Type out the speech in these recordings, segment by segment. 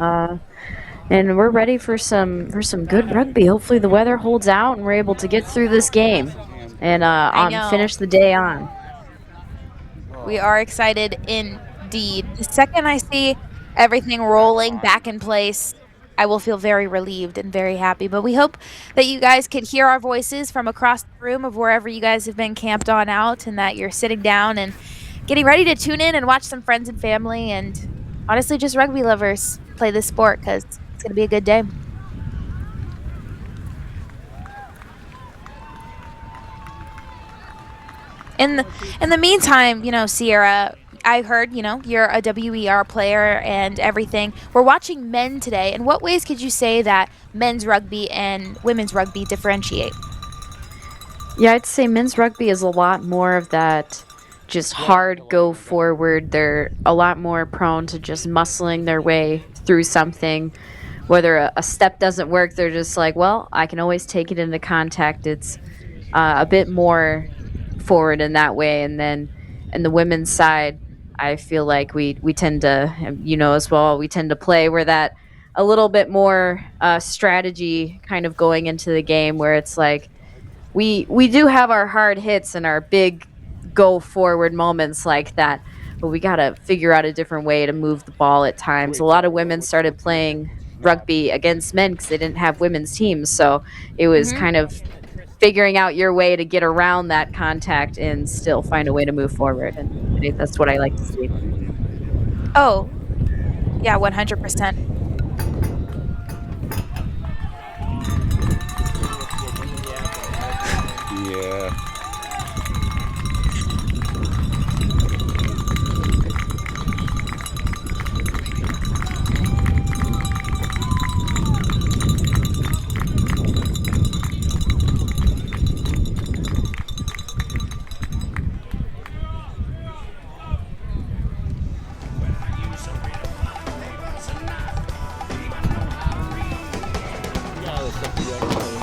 and we're ready for some good rugby. Hopefully, the weather holds out and we're able to get through this game and I on know. finish the day on. We are excited indeed. The second I see everything rolling back in place, I will feel very relieved and very happy. But we hope that you guys could hear our voices from across the room of wherever you guys have been camped on out, and that you're sitting down and getting ready to tune in and watch some friends and family and honestly just rugby lovers play this sport because it's going to be a good day. In the in the meantime, Sierra, I heard, you're a WER player and everything. We're watching men today. In what ways could you say that men's rugby and women's rugby differentiate? Yeah, I'd say men's rugby is a lot more of that just hard go forward. They're a lot more prone to just muscling their way through something. Whether a step doesn't work, they're just like, well, I can always take it into contact. It's a bit more forward in that way. And then in the women's side, I feel like we tend to, as well, we tend to play where that a little bit more strategy kind of going into the game, where it's like we do have our hard hits and our big go forward moments like that, but we got to figure out a different way to move the ball at times. A lot of women started playing rugby against men because they didn't have women's teams, so it was Hmm. kind of figuring out your way to get around that contact and still find a way to move forward. And I think that's what I like to see. Oh, yeah, 100%. Yeah.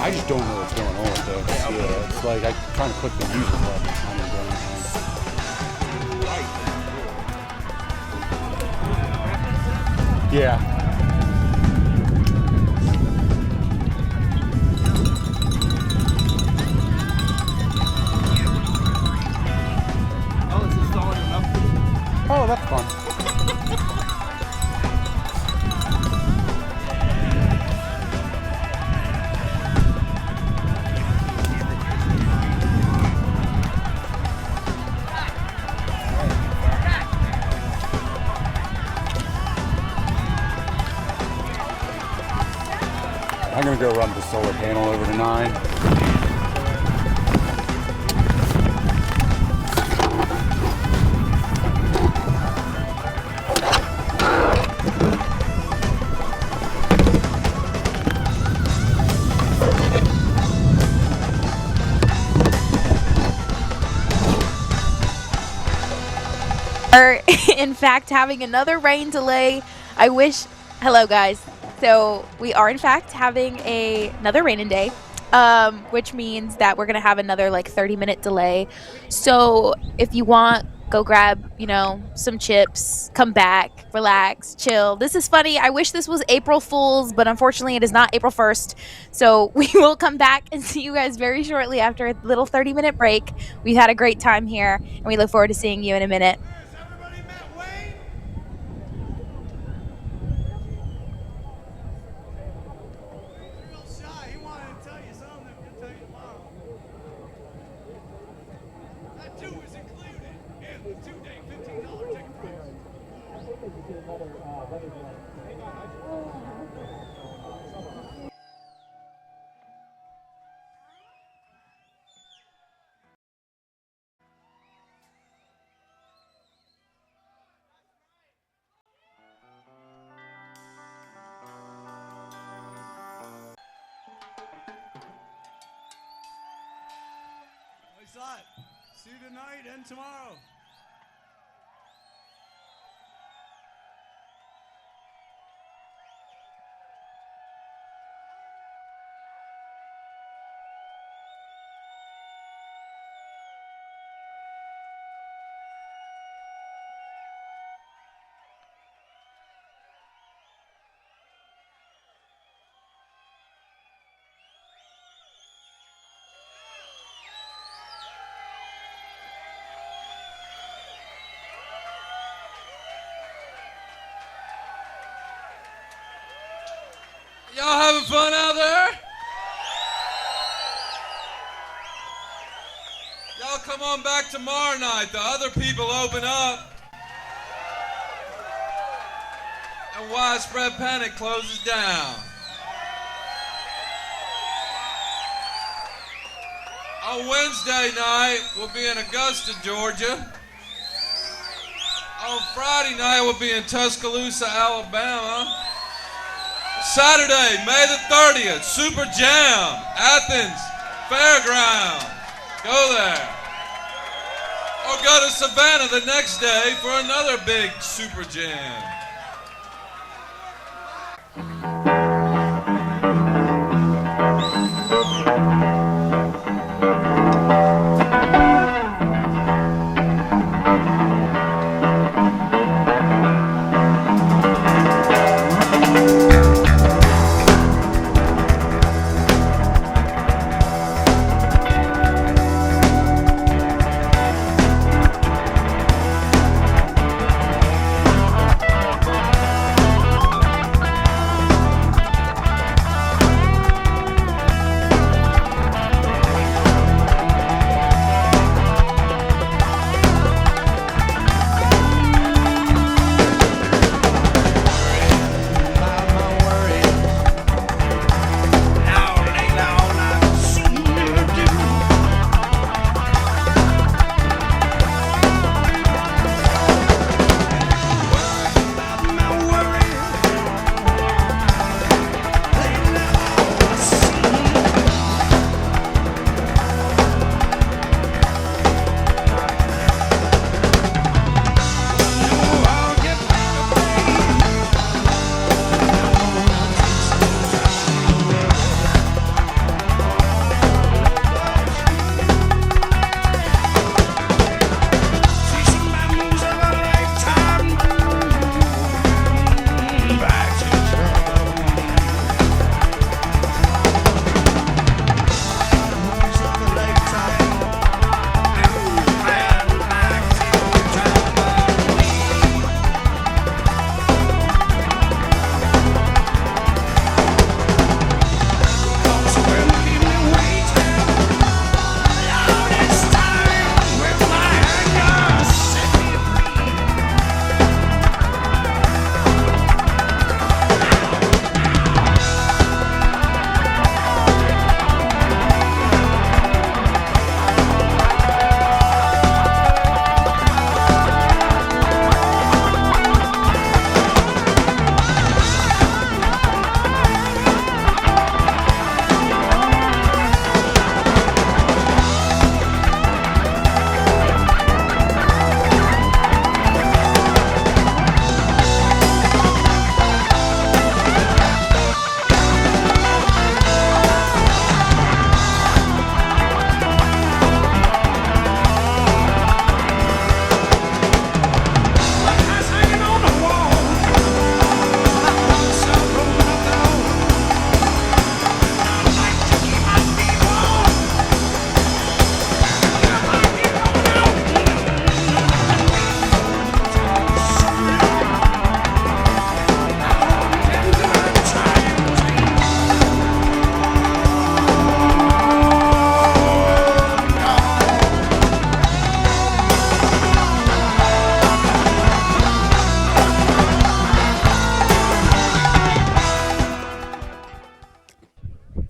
I just don't know what's going on with this. Yeah, it's like I'm trying to click the music button. I don't know anything. Yeah. Oh, that's fun. I'm gonna go run the solar panel over to 9. Are in fact having another rain delay. I wish. Hello, guys. So we are in fact having another raining day, which means that we're gonna have another like 30-minute delay. So if you want, go grab some chips, come back, relax, chill. This is funny. I wish this was April Fool's, but unfortunately it is not April 1st. So we will come back and see you guys very shortly after a little 30-minute break. We've had a great time here, and we look forward to seeing you in a minute. Thanks a lot. See you tonight and tomorrow. Y'all having fun out there? Y'all come on back tomorrow night. The other people open up. And Widespread Panic closes down. On Wednesday night, we'll be in Augusta, Georgia. On Friday night, we'll be in Tuscaloosa, Alabama. Saturday, May the 30th, Super Jam, Athens, Fairground. Go there. Or go to Savannah the next day for another big Super Jam.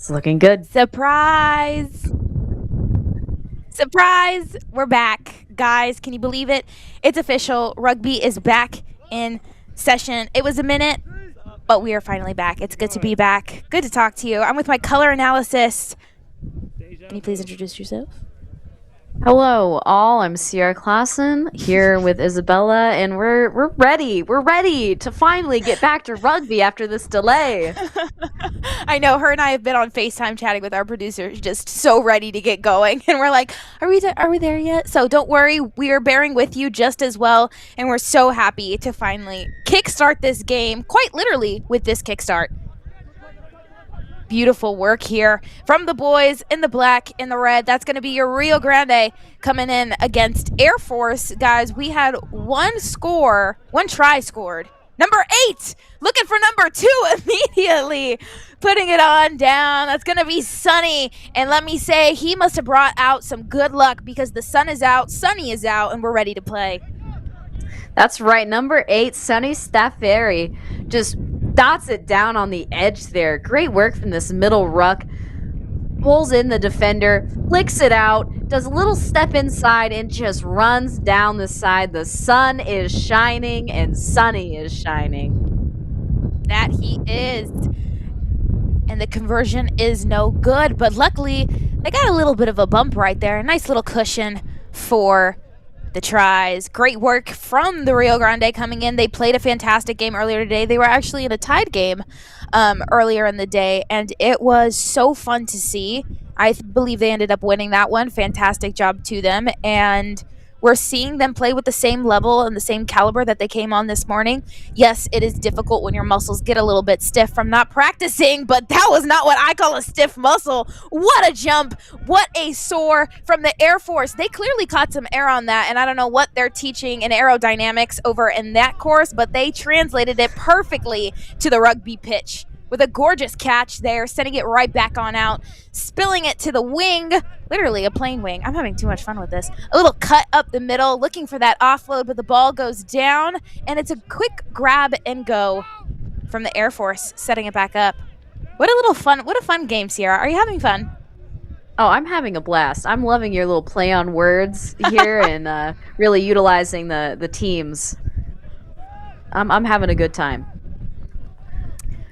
It's looking good. Surprise! Surprise! We're back. Guys, can you believe it? It's official. Rugby is back in session. It was a minute, but we are finally back. It's good to be back. Good to talk to you. I'm with my color analyst. Can you please introduce yourself? Hello, all. I'm Sierra Klassen here with Isabella, and we're ready. We're ready to finally get back to rugby after this delay. I know her and I have been on FaceTime chatting with our producers, just so ready to get going, and we're like, "Are we there yet?" So don't worry, we are bearing with you just as well, and we're so happy to finally kickstart this game, quite literally with this kickstart. Beautiful work here from the boys in the black, in the red. That's going to be your Rio Grande coming in against Air Force. Guys, we had one try scored Number 8, looking for number 2 immediately, putting it on down. That's going to be Sunny. And let me say, he must have brought out some good luck because the sun is out, Sunny is out, and we're ready to play. That's right. Number 8, Sunny Stafferi, just dots it down on the edge there. Great work from this middle ruck. Pulls in the defender, flicks it out, does a little step inside, and just runs down the side. The sun is shining, and Sunny is shining. That he is. And the conversion is no good, but luckily they got a little bit of a bump right there. A nice little cushion for the tries. Great work from the Rio Grande coming in. They played a fantastic game earlier today. They were actually in a tied game earlier in the day, and it was so fun to see. I believe they ended up winning that one. Fantastic job to them, and we're seeing them play with the same level and the same caliber that they came on this morning. Yes, it is difficult when your muscles get a little bit stiff from not practicing, but that was not what I call a stiff muscle. What a jump. What a soar from the Air Force. They clearly caught some air on that, and I don't know what they're teaching in aerodynamics over in that course, but they translated it perfectly to the rugby pitch with a gorgeous catch there, sending it right back on out, spilling it to the wing, literally a plain wing. I'm having too much fun with this. A little cut up the middle, looking for that offload, but the ball goes down, and it's a quick grab and go from the Air Force, setting it back up. What a fun game, Sierra. Are you having fun? Oh, I'm having a blast. I'm loving your little play on words here and really utilizing the teams. I'm having a good time.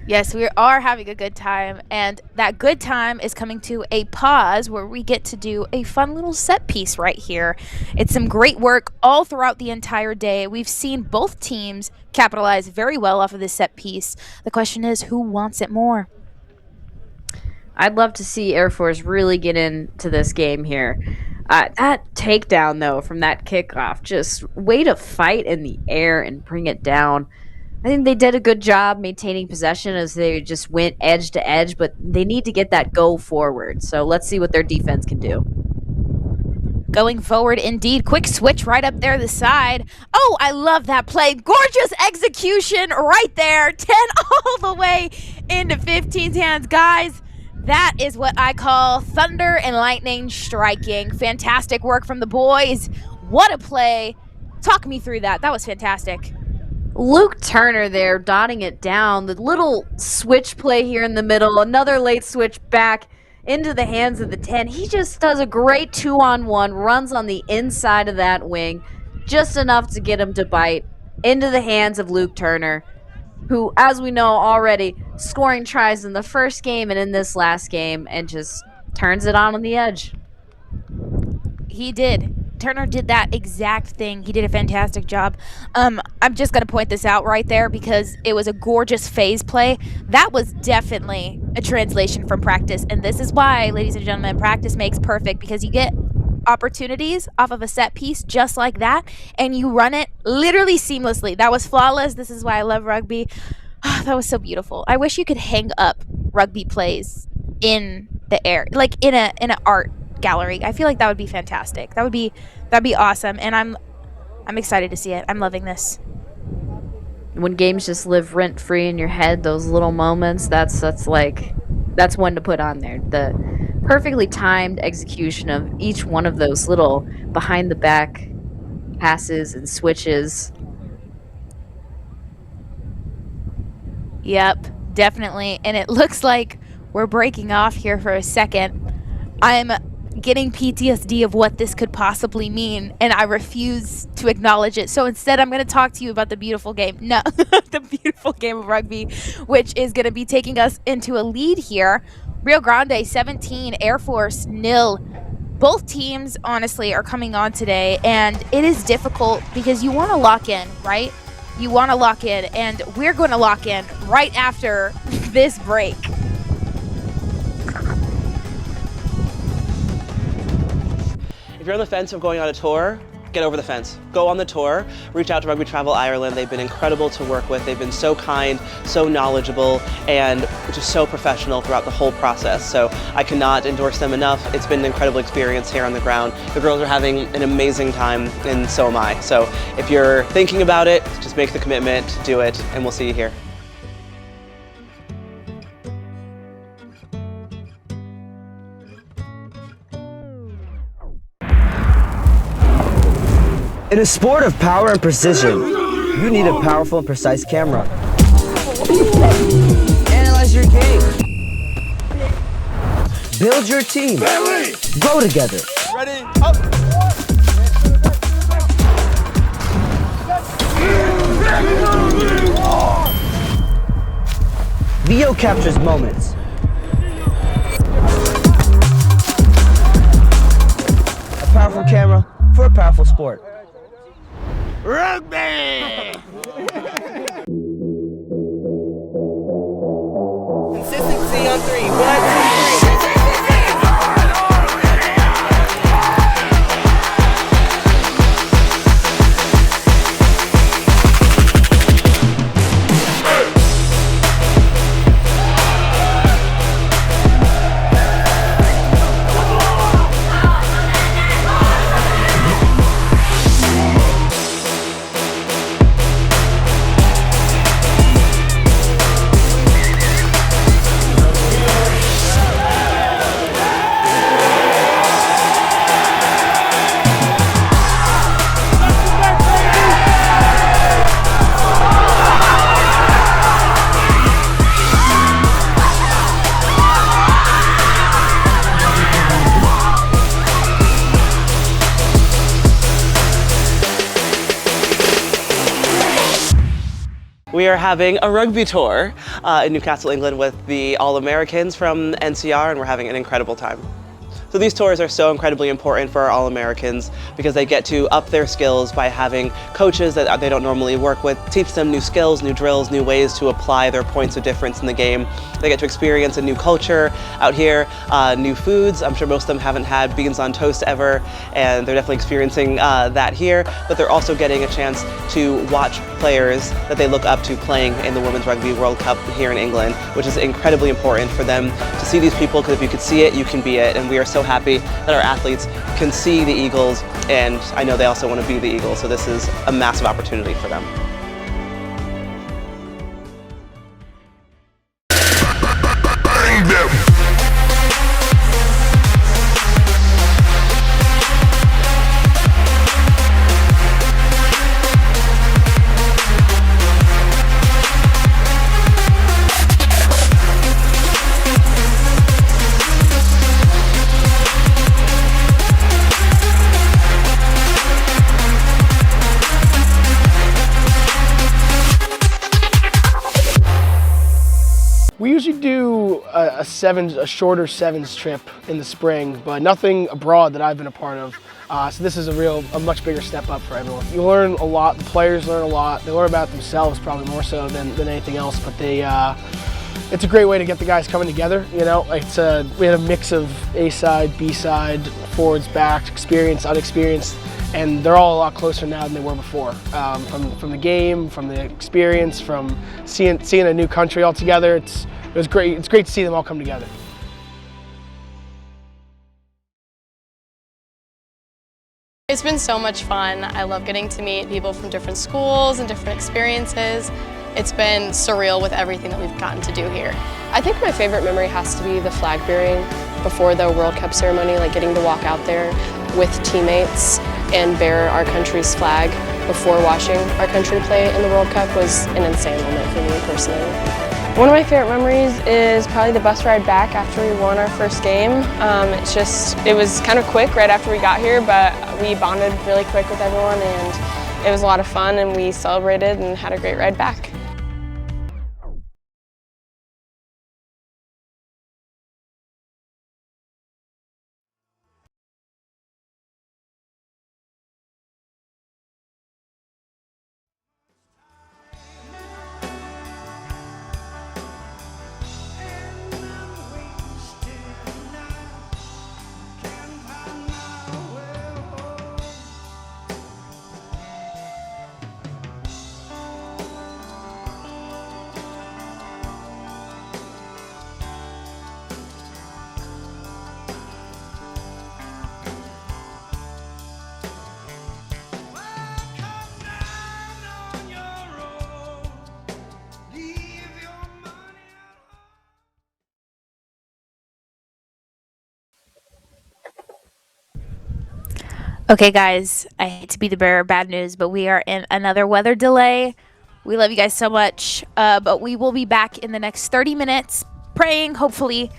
Yes, we are having a good time, and that good time is coming to a pause where we get to do a fun little set piece right here. It's some great work all throughout the entire day. We've seen both teams capitalize very well off of this set piece. The question is, who wants it more? I'd love to see Air Force really get into this game here. That takedown, though, from that kickoff, just way to fight in the air and bring it down. I think they did a good job maintaining possession as they just went edge to edge, but they need to get that go forward. So let's see what their defense can do. Going forward, indeed. Quick switch right up there the side. Oh, I love that play. Gorgeous execution right there. 10 all the way into 15's hands. Guys, that is what I call thunder and lightning striking. Fantastic work from the boys. What a play. Talk me through that. That was fantastic. Luke Turner there dotting it down. The little switch play here in the middle. Another late switch back into the hands of the 10. He just does a great 2-on-1. Runs on the inside of that wing. Just enough to get him to bite into the hands of Luke Turner, who, as we know already, scoring tries in the first game and in this last game and just turns it on the edge. He did. Turner did that exact thing. He did a fantastic job. I'm just going to point this out right there because it was a gorgeous phase play. That was definitely a translation from practice. And this is why, ladies and gentlemen, practice makes perfect, because you get opportunities off of a set piece just like that, and you run it literally seamlessly. That was flawless. This is why I love rugby. Oh, that was so beautiful. I wish you could hang up rugby plays in the air, like in an art gallery. I feel like that would be fantastic. That'd be awesome, and I'm excited to see it. I'm loving this. When games just live rent free in your head, those little moments, that's one to put on there. The perfectly timed execution of each one of those little behind the back passes and switches. Yep, definitely. And it looks like we're breaking off here for a second. I'm getting PTSD of what this could possibly mean, and I refuse to acknowledge it. So instead, I'm going to talk to you about the beautiful game. No, the beautiful game of rugby, which is going to be taking us into a lead here. Rio Grande 17, Air Force 0. Both teams, honestly, are coming on today, and it is difficult because you want to lock in, right? You want to lock in, and we're going to lock in right after this break. If you're on the fence of going on a tour, get over the fence. Go on the tour, reach out to Rugby Travel Ireland. They've been incredible to work with. They've been so kind, so knowledgeable, and just so professional throughout the whole process. So I cannot endorse them enough. It's been an incredible experience here on the ground. The girls are having an amazing time, and so am I. So if you're thinking about it, just make the commitment, do it, and we'll see you here. In a sport of power and precision, you need a powerful and precise camera. Analyze your game. Build your team. Grow together. Ready, up. Video captures moments. A powerful camera for a powerful sport. Rugby! Consistency on 3. 1, 2, 3. We are having a rugby tour in Newcastle, England with the All-Americans from NCR, and we're having an incredible time. So these tours are so incredibly important for our All-Americans because they get to up their skills by having coaches that they don't normally work with, teach them new skills, new drills, new ways to apply their points of difference in the game. They get to experience a new culture out here, new foods. I'm sure most of them haven't had beans on toast ever, and they're definitely experiencing that here, but they're also getting a chance to watch players that they look up to playing in the Women's Rugby World Cup here in England, which is incredibly important for them to see these people, because if you could see it, you can be it, and we are so happy that our athletes can see the Eagles, and I know they also want to be the Eagles, so this is a massive opportunity for them. We usually do a shorter sevens trip in the spring, but nothing abroad that I've been a part of. So this is a much bigger step up for everyone. You learn a lot, the players learn a lot. They learn about themselves probably more so than anything else, but it's a great way to get the guys coming together. You know, we had a mix of A side, B side, forwards, backs, experienced, unexperienced, and they're all a lot closer now than they were before. From the game, from the experience, from seeing a new country all together. It was great. It's great to see them all come together. It's been so much fun. I love getting to meet people from different schools and different experiences. It's been surreal with everything that we've gotten to do here. I think my favorite memory has to be the flag bearing before the World Cup ceremony, like getting to walk out there with teammates and bear our country's flag before watching our country play in the World Cup was an insane moment for me personally. One of my favorite memories is probably the bus ride back after we won our first game. It was kind of quick right after we got here, but we bonded really quick with everyone, and it was a lot of fun, and we celebrated and had a great ride back. Okay, guys, I hate to be the bearer of bad news, but we are in another weather delay. We love you guys so much, but we will be back in the next 30 minutes, praying, hopefully,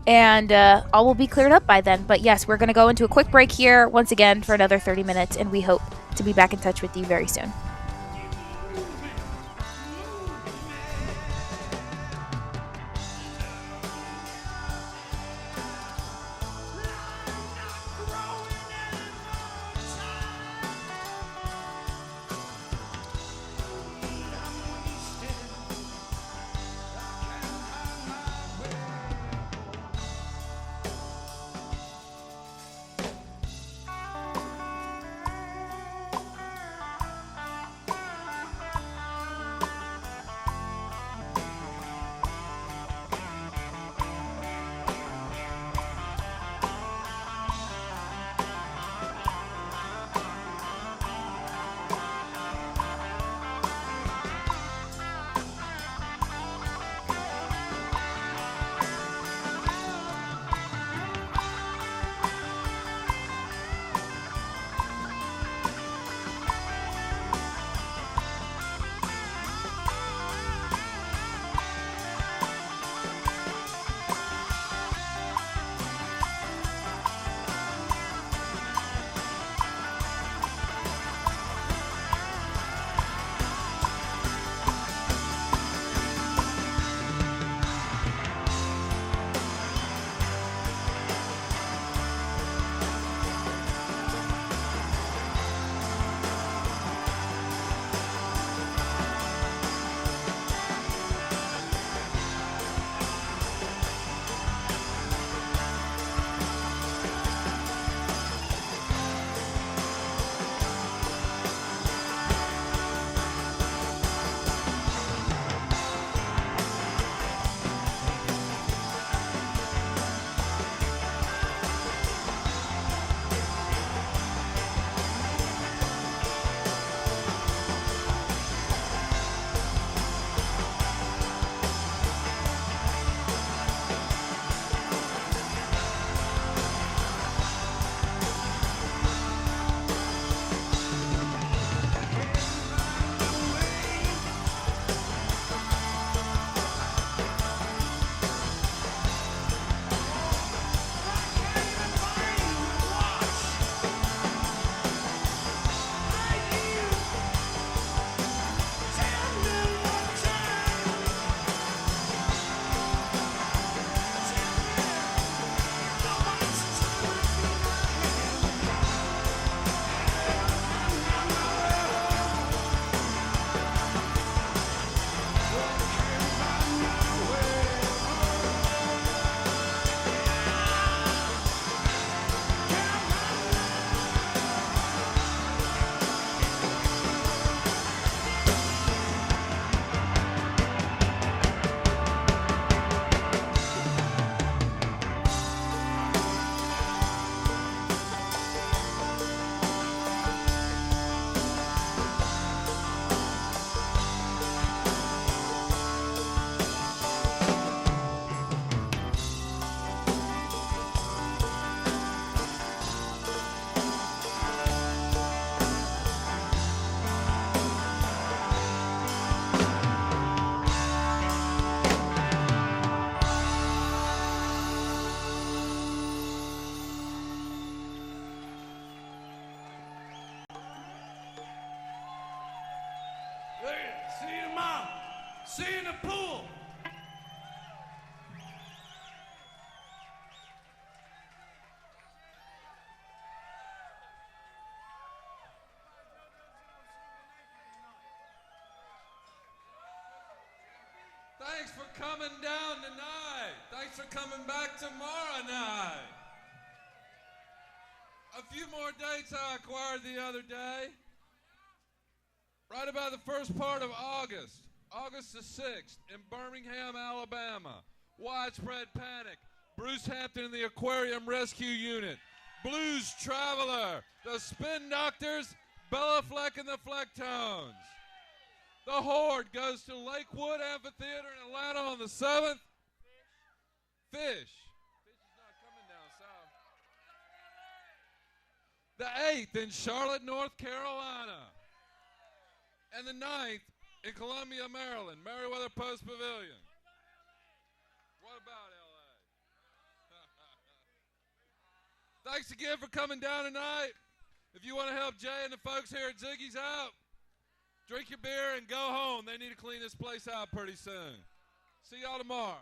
and all will be cleared up by then. But yes, we're going to go into a quick break here once again for another 30 minutes, and we hope to be back in touch with you very soon. See you tomorrow. See you in the pool. Thanks for coming down tonight. Thanks for coming back tomorrow night. A few more dates I acquired the other day. Right about the first part of August, August the 6th, in Birmingham, Alabama. Widespread Panic, Bruce Hampton and the Aquarium Rescue Unit, Blues Traveler, the Spin Doctors, Bella Fleck and the Flecktones. The Horde goes to Lakewood Amphitheater in Atlanta on the 7th. Fish is not coming down south. The 8th in Charlotte, North Carolina. And the 9th in Columbia, Maryland, Meriwether Post Pavilion. What about LA? Thanks again for coming down tonight. If you want to help Jay and the folks here at Ziggy's out, drink your beer and go home. They need to clean this place out pretty soon. See y'all tomorrow.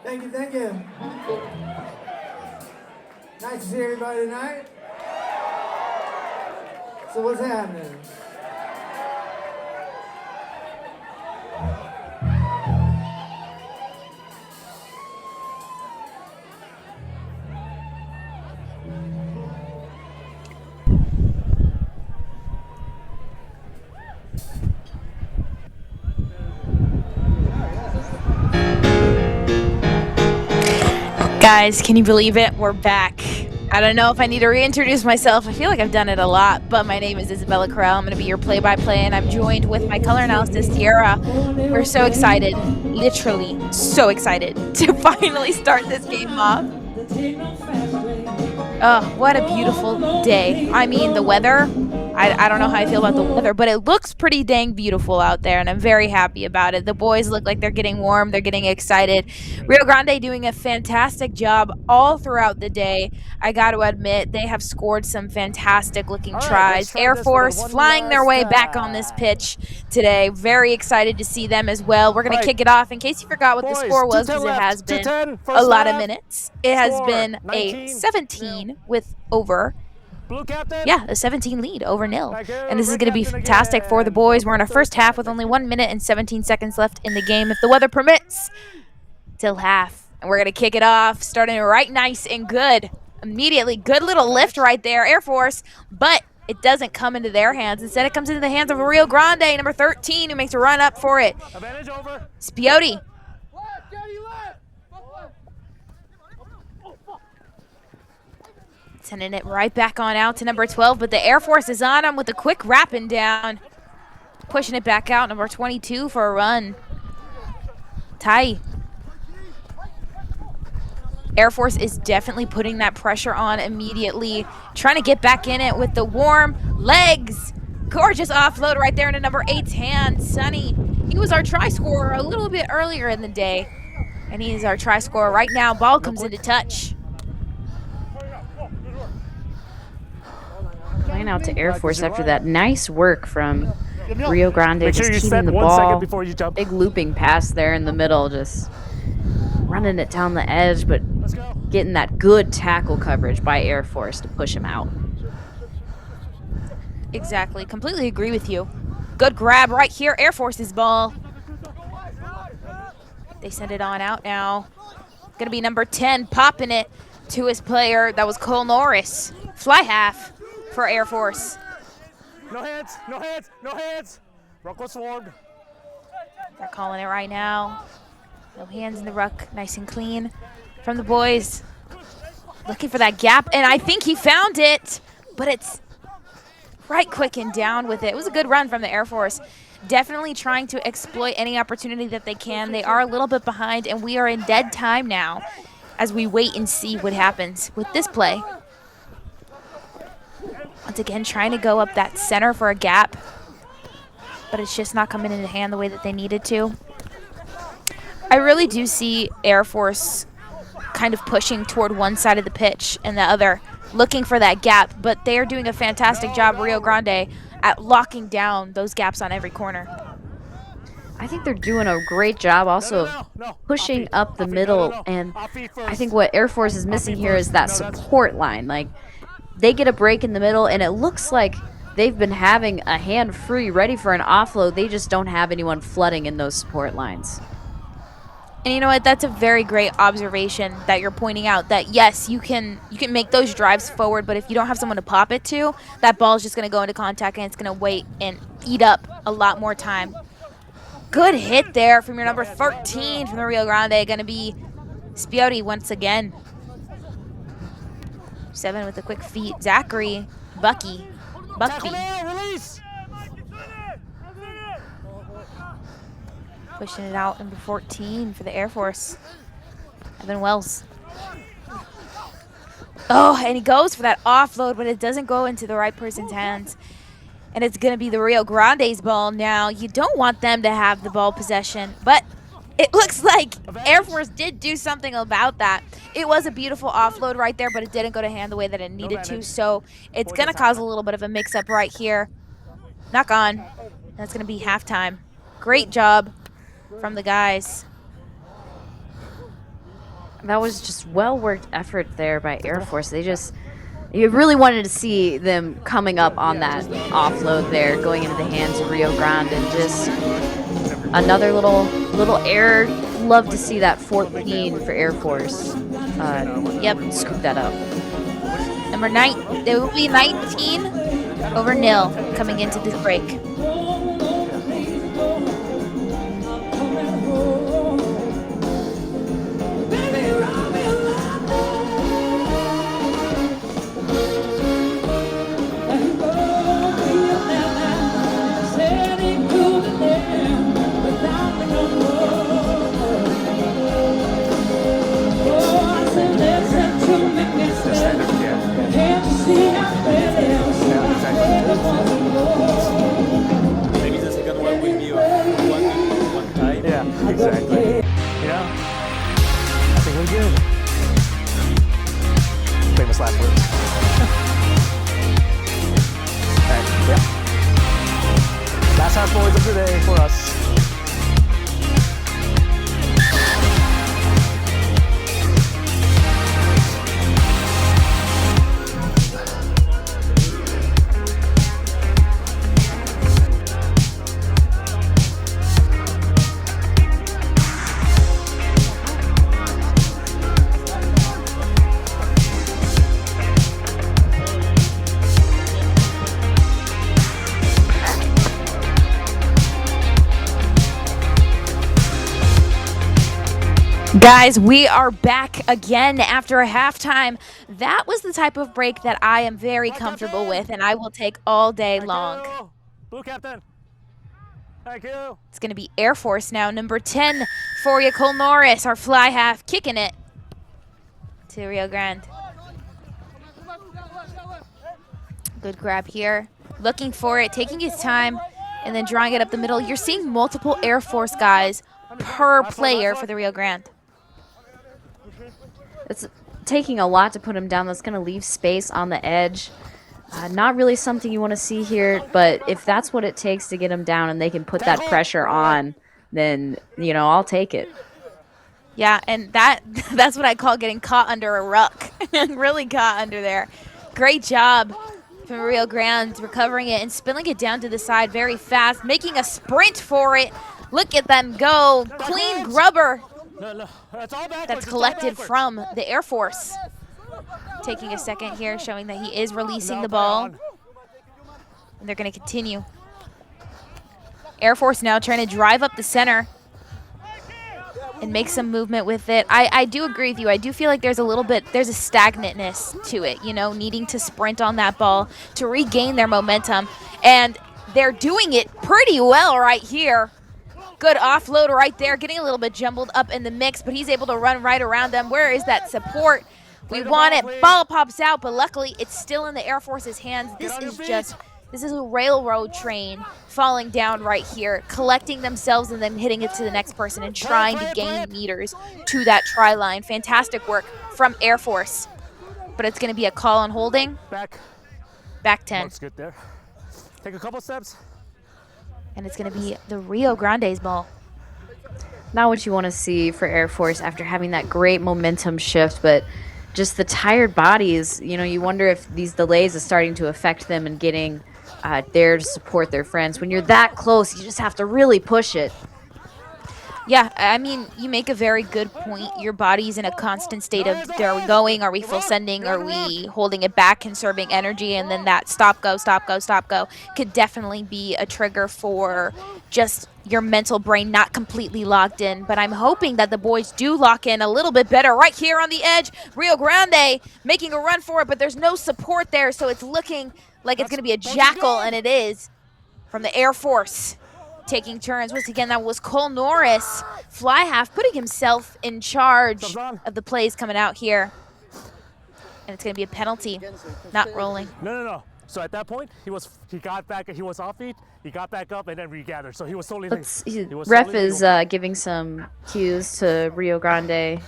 Thank you, thank you. Nice to see everybody tonight. So what's happening? Guys, can you believe it? We're back. I don't know if I need to reintroduce myself. I feel like I've done it a lot, but my name is Isabella Corral. I'm going to be your play-by-play, and I'm joined with my color analysis, Tiara. We're so excited, literally so excited to finally start this game off. Oh, what a beautiful day. I mean, the weather, I don't know how I feel about the weather, but it looks pretty dang beautiful out there, and I'm very happy about it. The boys look like they're getting warm. They're getting excited. Rio Grande doing a fantastic job all throughout the day. I got to admit, they have scored some fantastic-looking tries. Air Force flying their way back on this pitch today. Very excited to see them as well. We're going to kick it off. In case you forgot what the score was, because it has been a lot of minutes. It has been a 17 with over a 17 lead over nil. And this is going to be fantastic for the boys. We're in our first half with only 1 minute and 17 seconds left in the game, if the weather permits, till half. And we're going to kick it off, starting right nice and good. Immediately, good little lift right there, Air Force, but it doesn't come into their hands. Instead, it comes into the hands of Rio Grande, number 13, who makes a run up for it. Spiotti. Sending it right back on out to number 12, but the Air Force is on him with a quick wrapping down. Pushing it back out, number 22 for a run. Tai. Air Force is definitely putting that pressure on immediately. Trying to get back in it with the warm legs. Gorgeous offload right there into number 8's hand, Sonny. He was our try scorer a little bit earlier in the day, and he's our try scorer right now. Ball comes into touch. Line out to Air Force after that nice work from Rio Grande, just keeping the ball. Big looping pass there in the middle, just running it down the edge, but getting that good tackle coverage by Air Force to push him out. Exactly. Completely agree with you. Good grab right here. Air Force's ball. They send it on out now. Going to be number 10 popping it to his player. That was Cole Norris. Fly half for Air Force. No hands, no hands, no hands. Ruck was swarmed. They're calling it right now. No hands in the ruck. Nice and clean from the boys. Looking for that gap, and I think he found it, but it's right quick and down with it. It was a good run from the Air Force. Definitely trying to exploit any opportunity that they can. They are a little bit behind, and we are in dead time now as we wait and see what happens with this play. Once again, trying to go up that center for a gap, but it's just not coming into hand the way that they needed to. I really do see Air Force kind of pushing toward one side of the pitch and the other, looking for that gap, but they are doing a fantastic job, Rio Grande, at locking down those gaps on every corner. I think they're doing a great job also of pushing up the middle, and I think what Air Force is missing here is that support line. Like, they get a break in the middle, and it looks like they've been having a hand free ready for an offload. They just don't have anyone flooding in those support lines. And you know what? That's a very great observation that you're pointing out, that yes, you can make those drives forward, but if you don't have someone to pop it to, that ball is just going to go into contact and it's going to wait and eat up a lot more time. Good hit there from your number 13 from the Rio Grande. Going to be Spiotti once again. 7 with a quick feet. Zachary Buckby. Pushing it out, number 14 for the Air Force. Evan Wells. Oh, and he goes for that offload, but it doesn't go into the right person's hands. And it's going to be the Rio Grande's ball now. You don't want them to have the ball possession, but it looks like Air Force did do something about that. It was a beautiful offload right there, but it didn't go to hand the way that it needed to, so it's going to cause a little bit of a mix-up right here. Knock on. That's going to be halftime. Great job from the guys. That was just well-worked effort there by Air Force. You really wanted to see them coming up on that offload there, going into the hands of Rio Grande, and just another little error. Love to see that 14 for Air Force. Yep. Scoop that up. Number 9, it will be 19 over nil coming into this break. Maybe the second one will be one time. Yeah, exactly. Yeah, I think we're good. Famous last words. Alright, yeah. Last half boys of the day for us. Guys, we are back again after a halftime. That was the type of break that I am very comfortable with, and I will take all day long. Blue captain. Thank you. It's going to be Air Force now. Number 10, Foria Cole Norris, our fly half, kicking it to Rio Grande. Good grab here. Looking for it, taking his time, and then drawing it up the middle. You're seeing multiple Air Force guys per player for the Rio Grande. It's taking a lot to put him down. That's going to leave space on the edge. Not really something you want to see here, but if that's what it takes to get him down and they can put that pressure on, then, you know, I'll take it. Yeah, and that's what I call getting caught under a ruck. Really caught under there. Great job from Rio Grande recovering it and spilling it down to the side very fast, making a sprint for it. Look at them go. Clean grubber. That's collected from the Air Force. Taking a second here, showing that he is releasing the ball. And they're going to continue. Air Force now trying to drive up the center and make some movement with it. I do agree with you. I do feel like there's a stagnantness to it, you know, needing to sprint on that ball to regain their momentum. And they're doing it pretty well right here. Good offload right there, getting a little bit jumbled up in the mix, but he's able to run right around them. Where is that support? We want it. Ball pops out, but luckily it's still in the Air Force's hands. This is a railroad train falling down right here, collecting themselves and then hitting it to the next person and trying to gain meters to that try line. Fantastic work from Air Force. But it's going to be a call on holding. Back 10. Looks good there. Take a couple steps. And it's going to be the Rio Grande's ball. Not what you want to see for Air Force after having that great momentum shift, but just the tired bodies. You know, you wonder if these delays are starting to affect them and getting there to support their friends. When you're that close, you just have to really push it. Yeah, I mean, you make a very good point. Your body's in a constant state of, are we going? Are we full sending? Are we holding it back, conserving energy? And then that stop, go, stop, go, stop, go could definitely be a trigger for just your mental brain not completely locked in. But I'm hoping that the boys do lock in a little bit better right here on the edge. Rio Grande making a run for it, but there's no support there, so it's looking like it's going to be a jackal, and it is from the Air Force. Taking turns. Once again, that was Cole Norris, fly half, putting himself in charge of the plays coming out here. And it's going to be a penalty, not rolling. No. So at that point, he got back, he was off feet, he got back up and then regathered. So he was totally Ref is giving some cues to Rio Grande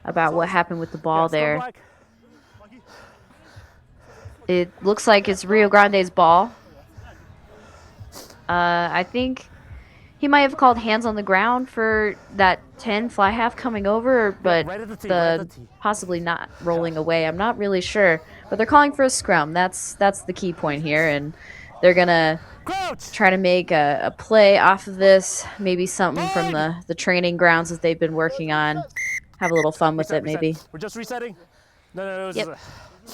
about what happened with the ball there. It looks like it's Rio Grande's ball. I think He might have called hands on the ground for that 10 fly half coming over, but right at the tee, right the at the tee. possibly not rolling away. I'm not really sure, but they're calling for a scrum. That's the key point here, and they're gonna Crouch! try to make a play off of this. Maybe something from the training grounds that they've been working on. Have a little fun with it, maybe. We're just resetting. No, it was, Yep.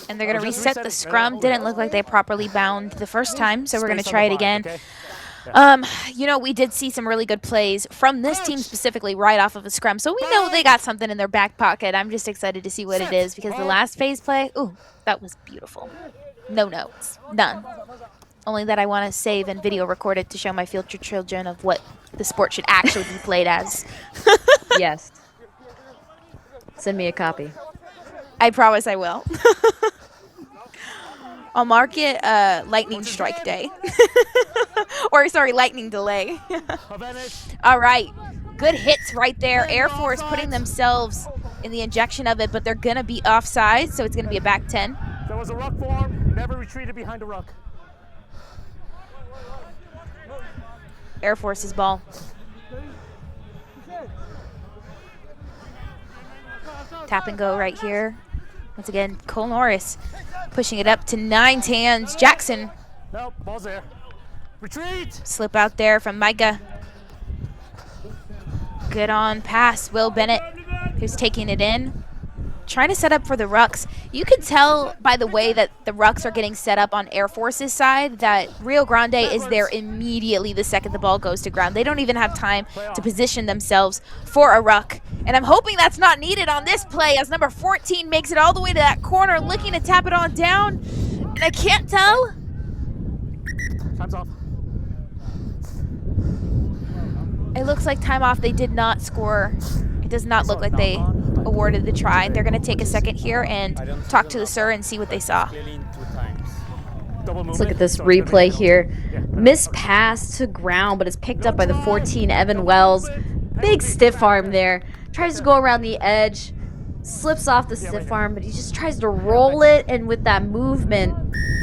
And they're going to just reset the resetting. scrum. Didn't look like they properly bound the first time, so we're going to Space on try the it blind, again. okay? You know, we did see some really good plays from this team specifically right off of a scrum, so we know they got something in their back pocket. I'm just excited to see what it is because the last phase play, ooh, that was beautiful. No notes, none. Only that I want to save and video record it to show my future children of what the sport should actually be played as. Yes. Send me a copy. I promise I will. I'll mark it lightning strike day. Or, sorry, lightning delay. All right. Good hits right there. Air Force putting themselves in the injection of it, but they're going to be offside, so it's going to be a back 10. There was a ruck form. Never retreated behind a ruck. Air Force's ball. Tap and go right here. Once again, Cole Norris pushing it up to 9's hands. Jackson. Nope, ball's there. Retreat! Slip out there from Micah. Good on pass. Will Bennett, who's taking it in. Trying to set up for the rucks. You can tell by the way that the rucks are getting set up on Air Force's side that Rio Grande is there immediately the second the ball goes to ground. They don't even have time to position themselves for a ruck. And I'm hoping that's not needed on this play as number 14 makes it all the way to that corner looking to tap it on down. And I can't tell. Time's off. It looks like time off. They did not score. It does not look like they awarded the try. They're going to take a second here and talk to the sir and see what they saw. Let's look at this replay here. Missed pass to ground, but it's picked up by the 14, Evan Wells. Big stiff arm there. Tries to go around the edge. Slips off the stiff arm, but he just tries to roll it and with that movement,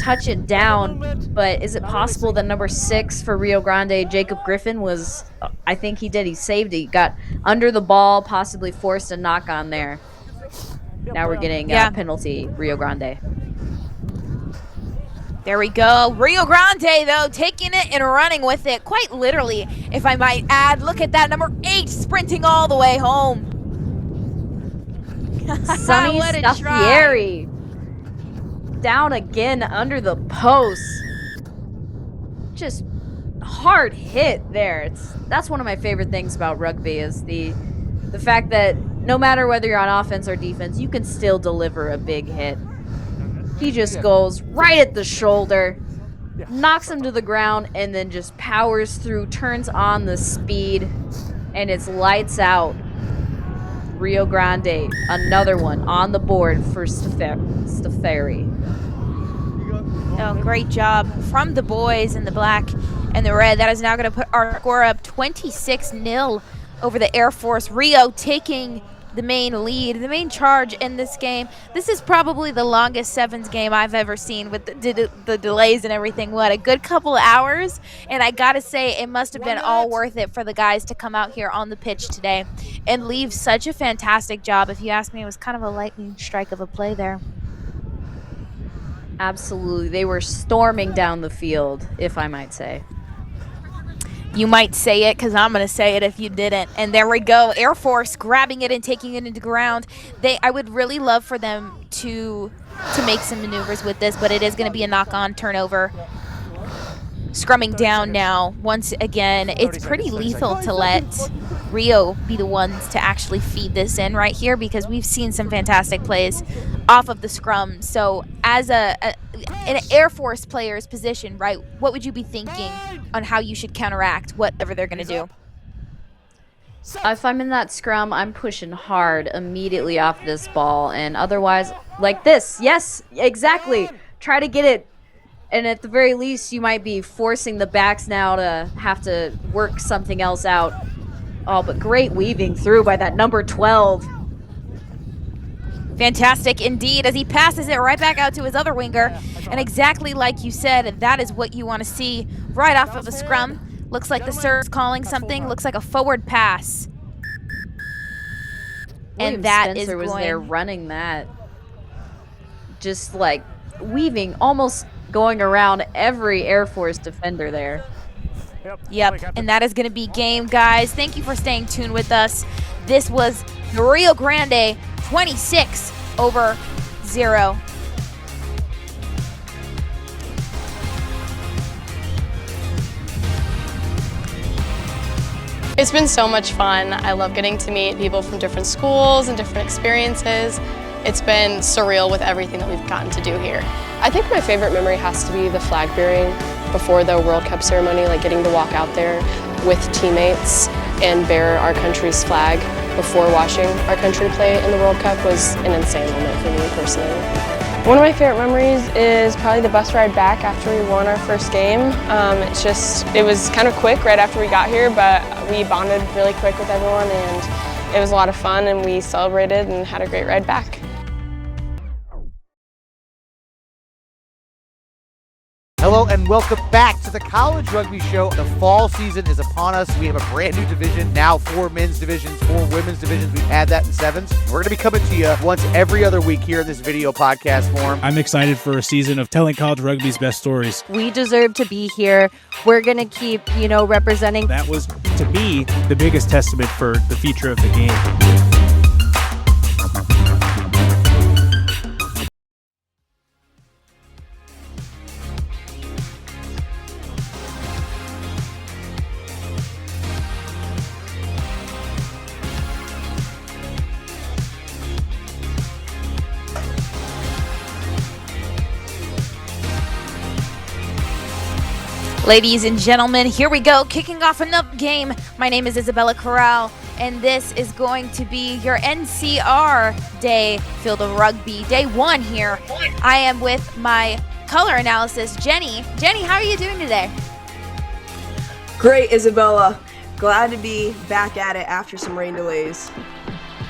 touch it down. But is it possible that number 6 for Rio Grande, Jacob Griffin, was... I think he did. He saved it. He got under the ball, possibly forced a knock on there. Now we're getting a penalty, Rio Grande. There we go. Rio Grande, though, taking it and running with it. Quite literally, if I might add. Look at that. Number 8 sprinting all the way home. Sonny Staffieri. Down again under the post. Just hard hit there. That's one of my favorite things about rugby is the fact that no matter whether you're on offense or defense, you can still deliver a big hit. He just goes right at the shoulder, knocks him to the ground, and then just powers through, turns on the speed, and it's lights out. Rio Grande, another one on the board for Staffieri. Oh, great job from the boys in the black and the red. That is now going to put our score up 26-0 over the Air Force. Rio taking the main lead, the main charge in this game. This is probably the longest sevens game I've ever seen with the delays and everything. What, a good couple of hours? And I gotta say, it must have been all worth it for the guys to come out here on the pitch today and leave such a fantastic job. If you ask me, it was kind of a lightning strike of a play there. Absolutely. They were storming down the field, if I might say. You might say it because I'm going to say it if you didn't. And there we go. Air Force grabbing it and taking it into ground. I would really love for them to make some maneuvers with this, but it is going to be a knock-on turnover. Scrumming down now. Once again, it's pretty lethal to let Rio be the ones to actually feed this in right here because we've seen some fantastic plays off of the scrum. So as an Air Force player's position, right, what would you be thinking on how you should counteract whatever they're going to do? If I'm in that scrum, I'm pushing hard immediately off this ball, and otherwise, like this. Yes, exactly. Try to get it. And at the very least, you might be forcing the backs now to have to work something else out. Oh, but great weaving through by that number 12. Fantastic indeed as he passes it right back out to his other winger. And exactly like you said, that is what you want to see right off of a scrum. Looks like the serve's calling something. Looks like a forward pass. William And that Spencer is was there going. running that, just like weaving, almost going around every Air Force defender there. Yep, and that is going to be game, guys. Thank you for staying tuned with us. This was the Rio Grande 26-0. It's been so much fun. I love getting to meet people from different schools and different experiences. It's been surreal with everything that we've gotten to do here. I think my favorite memory has to be the flag bearing before the World Cup ceremony, like getting to walk out there with teammates and bear our country's flag before watching our country play in the World Cup was an insane moment for me personally. One of my favorite memories is probably the bus ride back after we won our first game. It was kind of quick right after we got here, but we bonded really quick with everyone and it was a lot of fun and we celebrated and had a great ride back. Hello and welcome back to the College Rugby Show. The fall season is upon us. We have a brand new division, now 4 men's divisions, 4 women's divisions. We've had that in 7s. We're going to be coming to you once every other week here in this video podcast form. I'm excited for a season of telling college rugby's best stories. We deserve to be here. We're going to keep, representing. That was, to me, the biggest testament for the future of the game. Ladies and gentlemen, here we go, kicking off another game. My name is Isabella Corral, and this is going to be your NCR Day Field of Rugby, Day 1 here. I am with my color analysis, Jenny. Jenny, how are you doing today? Great, Isabella. Glad to be back at it after some rain delays.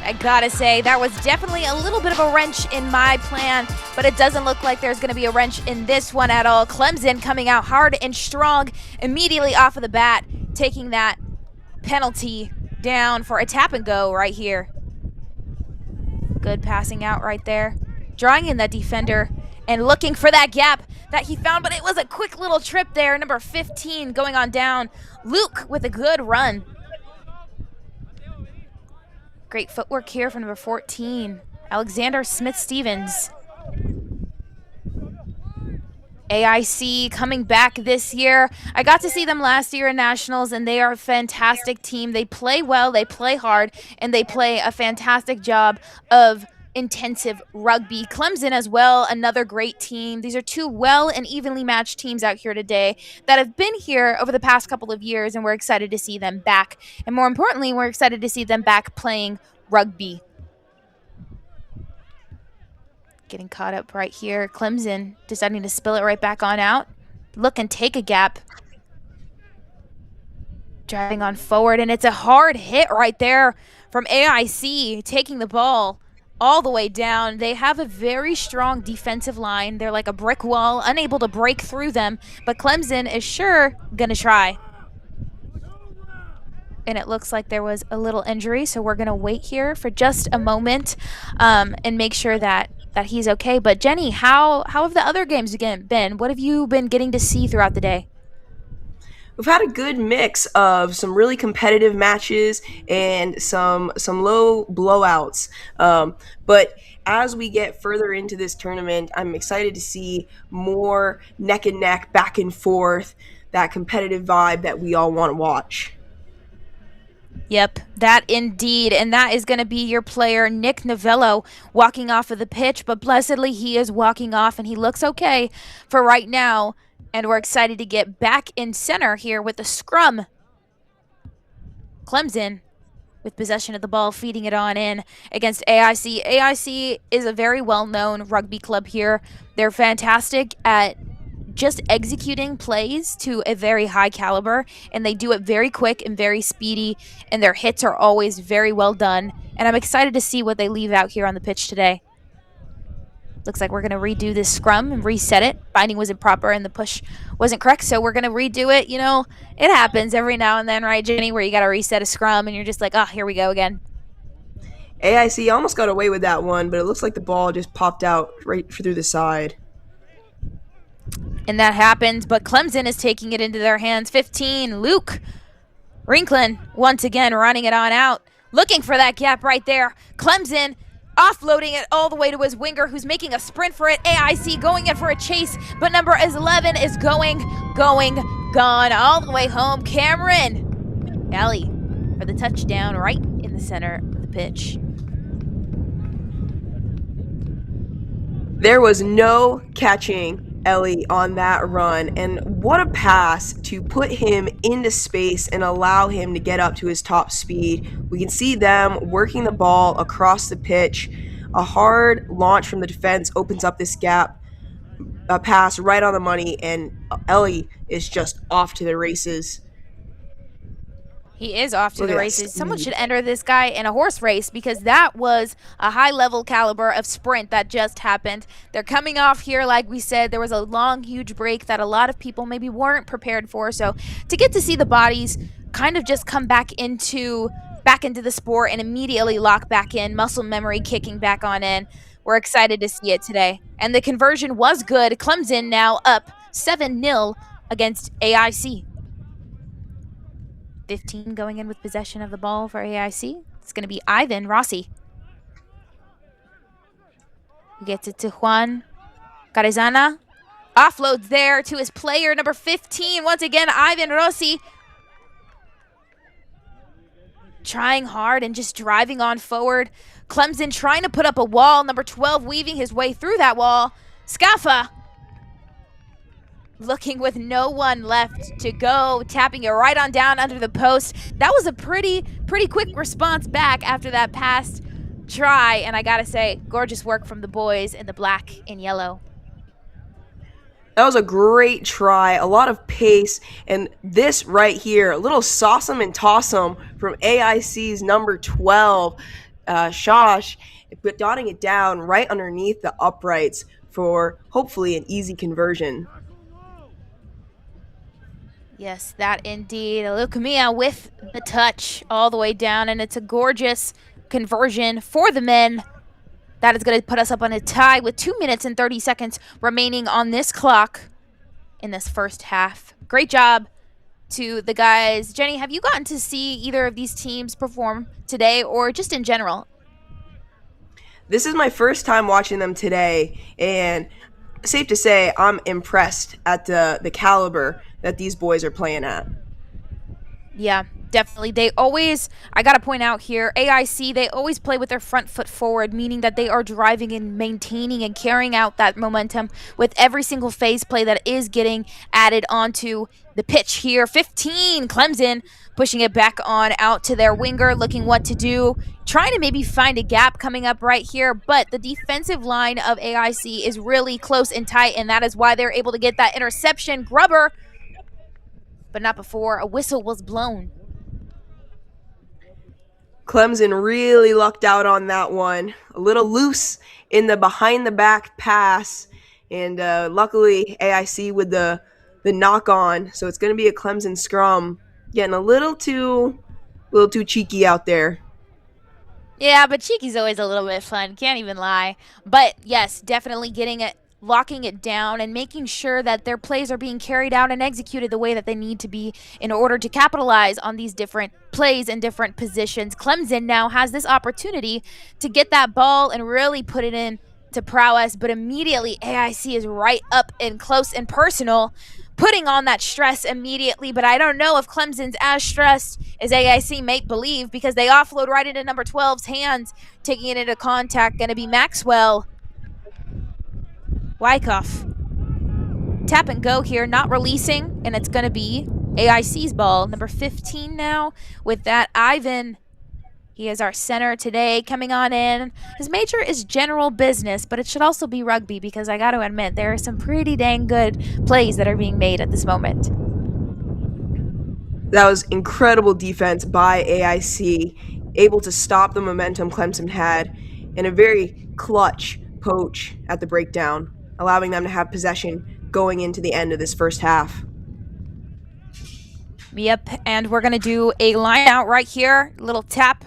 I gotta say, that was definitely a little bit of a wrench in my plan, but it doesn't look like there's gonna be a wrench in this one at all. Clemson coming out hard and strong immediately off of the bat, taking that penalty down for a tap and go right here. Good passing out right there. Drawing in that defender and looking for that gap that he found, but it was a quick little trip there. Number 15 going on down. Luke with a good run. Great footwork here from number 14, Alexander Smith-Stevens. AIC coming back this year. I got to see them last year in Nationals, and they are a fantastic team. They play well, they play hard, and they play a fantastic job of intensive rugby. Clemson as well, another great team. These are 2 well and evenly matched teams out here today that have been here over the past couple of years, and we're excited to see them back. And more importantly, we're excited to see them back playing rugby. Getting caught up right here. Clemson deciding to spill it right back on out. Look and take a gap. Driving on forward, and it's a hard hit right there from AIC, taking the ball all the way down. They have a very strong defensive line. They're like a brick wall, unable to break through them, but Clemson is sure gonna try. And it looks like there was a little injury, so we're gonna wait here for just a moment and make sure that he's okay. But Jenny, how have the other games been? What have you been getting to see throughout the day? We've had a good mix of some really competitive matches and some low blowouts. But as we get further into this tournament, I'm excited to see more neck and neck, back and forth, that competitive vibe that we all want to watch. Yep, that indeed. And that is going to be your player, Nick Novello, walking off of the pitch. But blessedly, he is walking off, and he looks okay for right now. And we're excited to get back in center here with the scrum. Clemson with possession of the ball, feeding it on in against AIC. AIC is a very well-known rugby club here. They're fantastic at just executing plays to a very high caliber, and they do it very quick and very speedy, and their hits are always very well done. And I'm excited to see what they leave out here on the pitch today. Looks like we're going to redo this scrum and reset it. Binding was improper and the push wasn't correct, so we're going to redo it. You know, it happens every now and then, right, Jenny, where you got to reset a scrum and you're just like, oh, here we go again. AIC almost got away with that one, but it looks like the ball just popped out right through the side. And that happened, but Clemson is taking it into their hands. 15, Luke Rinklin once again running it on out, looking for that gap right there. Clemson offloading it all the way to his winger, who's making a sprint for it. AIC going in for a chase, but number 11 is gone all the way home. Cameron Ellie for the touchdown right in the center of the pitch. There was no catching Ellie on that run, and what a pass to put him into space and allow him to get up to his top speed. We can see them working the ball across the pitch. A hard launch from the defense opens up this gap, a pass right on the money, and Ellie is just off to the races. He is off to the races. Someone should enter this guy in a horse race, because that was a high-level caliber of sprint that just happened. They're coming off here, like we said. There was a long, huge break that a lot of people maybe weren't prepared for. So to get to see the bodies kind of just come back into the sport and immediately lock back in, muscle memory kicking back on in, we're excited to see it today. And the conversion was good. Clemson now up 7-0 against AIC. 15 going in with possession of the ball for AIC. It's going to be Ivan Rossi. He gets it to Juan Carezana. Offloads there to his player, number 15. Once again, Ivan Rossi trying hard and just driving on forward. Clemson trying to put up a wall. Number 12 weaving his way through that wall. Scaffa looking with no one left to go, tapping it right on down under the post. That was a pretty quick response back after that past try, and I gotta say, gorgeous work from the boys in the black and yellow. That was a great try, a lot of pace, and this right here, a little sauce 'em and toss 'em from AIC's number 12, Shosh, but dotting it down right underneath the uprights for hopefully an easy conversion. Yes, that indeed. Leukamia with the touch all the way down, and it's a gorgeous conversion for the men. That is going to put us up on a tie with 2 minutes and 30 seconds remaining on this clock in this first half. Great job to the guys. Jenny, have you gotten to see either of these teams perform today or just in general? This is my first time watching them today, and safe to say I'm impressed at the caliber that these boys are playing at. Yeah, definitely. They always, I got to point out here, AIC, they always play with their front foot forward, meaning that they are driving and maintaining and carrying out that momentum with every single phase play that is getting added onto the pitch here. 15, Clemson pushing it back on out to their winger, looking what to do, trying to maybe find a gap coming up right here, but the defensive line of AIC is really close and tight, and that is why they're able to get that interception. Grubber, but not before a whistle was blown. Clemson really lucked out on that one. A little loose in the behind the back pass, and luckily AIC with the knock on. So it's going to be a Clemson scrum, getting a little too cheeky out there. Yeah, but cheeky's always a little bit fun. Can't even lie. But yes, definitely getting it, locking it down and making sure that their plays are being carried out and executed the way that they need to be in order to capitalize on these different plays and different positions. Clemson now has this opportunity to get that ball and really put it in to prowess, but immediately AIC is right up and close and personal, putting on that stress immediately. But I don't know if Clemson's as stressed as AIC make believe, because they offload right into number 12's hands, taking it into contact. Going to be Maxwell Wyckoff. Tap and go here, not releasing, and it's going to be AIC's ball. Number 15 now with that, Ivan. He is our center today, coming on in. His major is general business, but it should also be rugby, because I got to admit, there are some pretty dang good plays that are being made at this moment. That was incredible defense by AIC, able to stop the momentum Clemson had, and a very clutch poach at the breakdown, allowing them to have possession going into the end of this first half. Yep, and we're going to do a line out right here. Little tap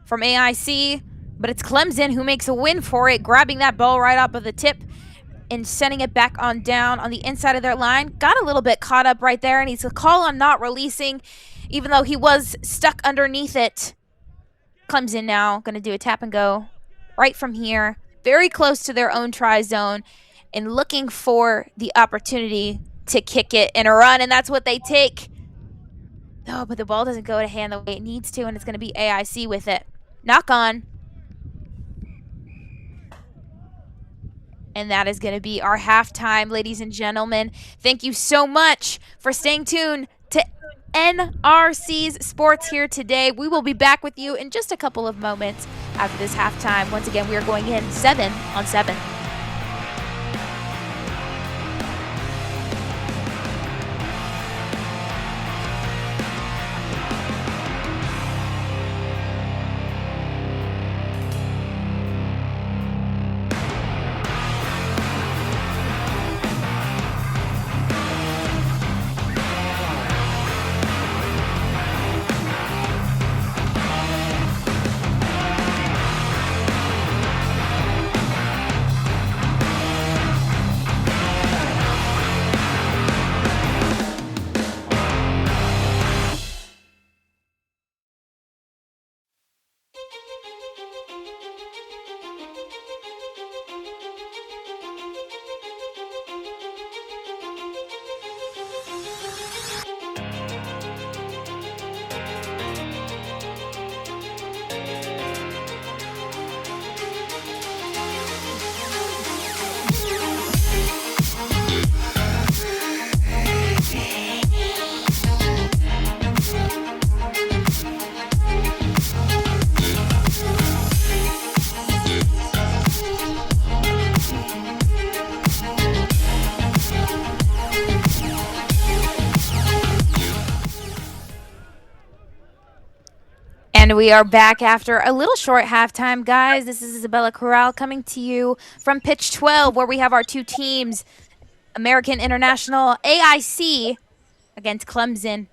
from AIC, but it's Clemson who makes a win for it, grabbing that ball right off of the tip and sending it back on down on the inside of their line. Got a little bit caught up right there, and he's a call on not releasing, even though he was stuck underneath it. Clemson now going to do a tap and go right from here, very close to their own try zone, and looking for the opportunity to kick it and a run, and that's what they take. Oh, but the ball doesn't go to hand the way it needs to, and it's going to be AIC with it. Knock on. And that is going to be our halftime, ladies and gentlemen. Thank you so much for staying tuned to NRC's Sports here today. We will be back with you in just a couple of moments after this halftime. Once again, we are going in 7-on-7. And we are back after a little short halftime, guys. This is Isabella Corral coming to you from pitch 12, where we have our two teams, American International AIC against Clemson.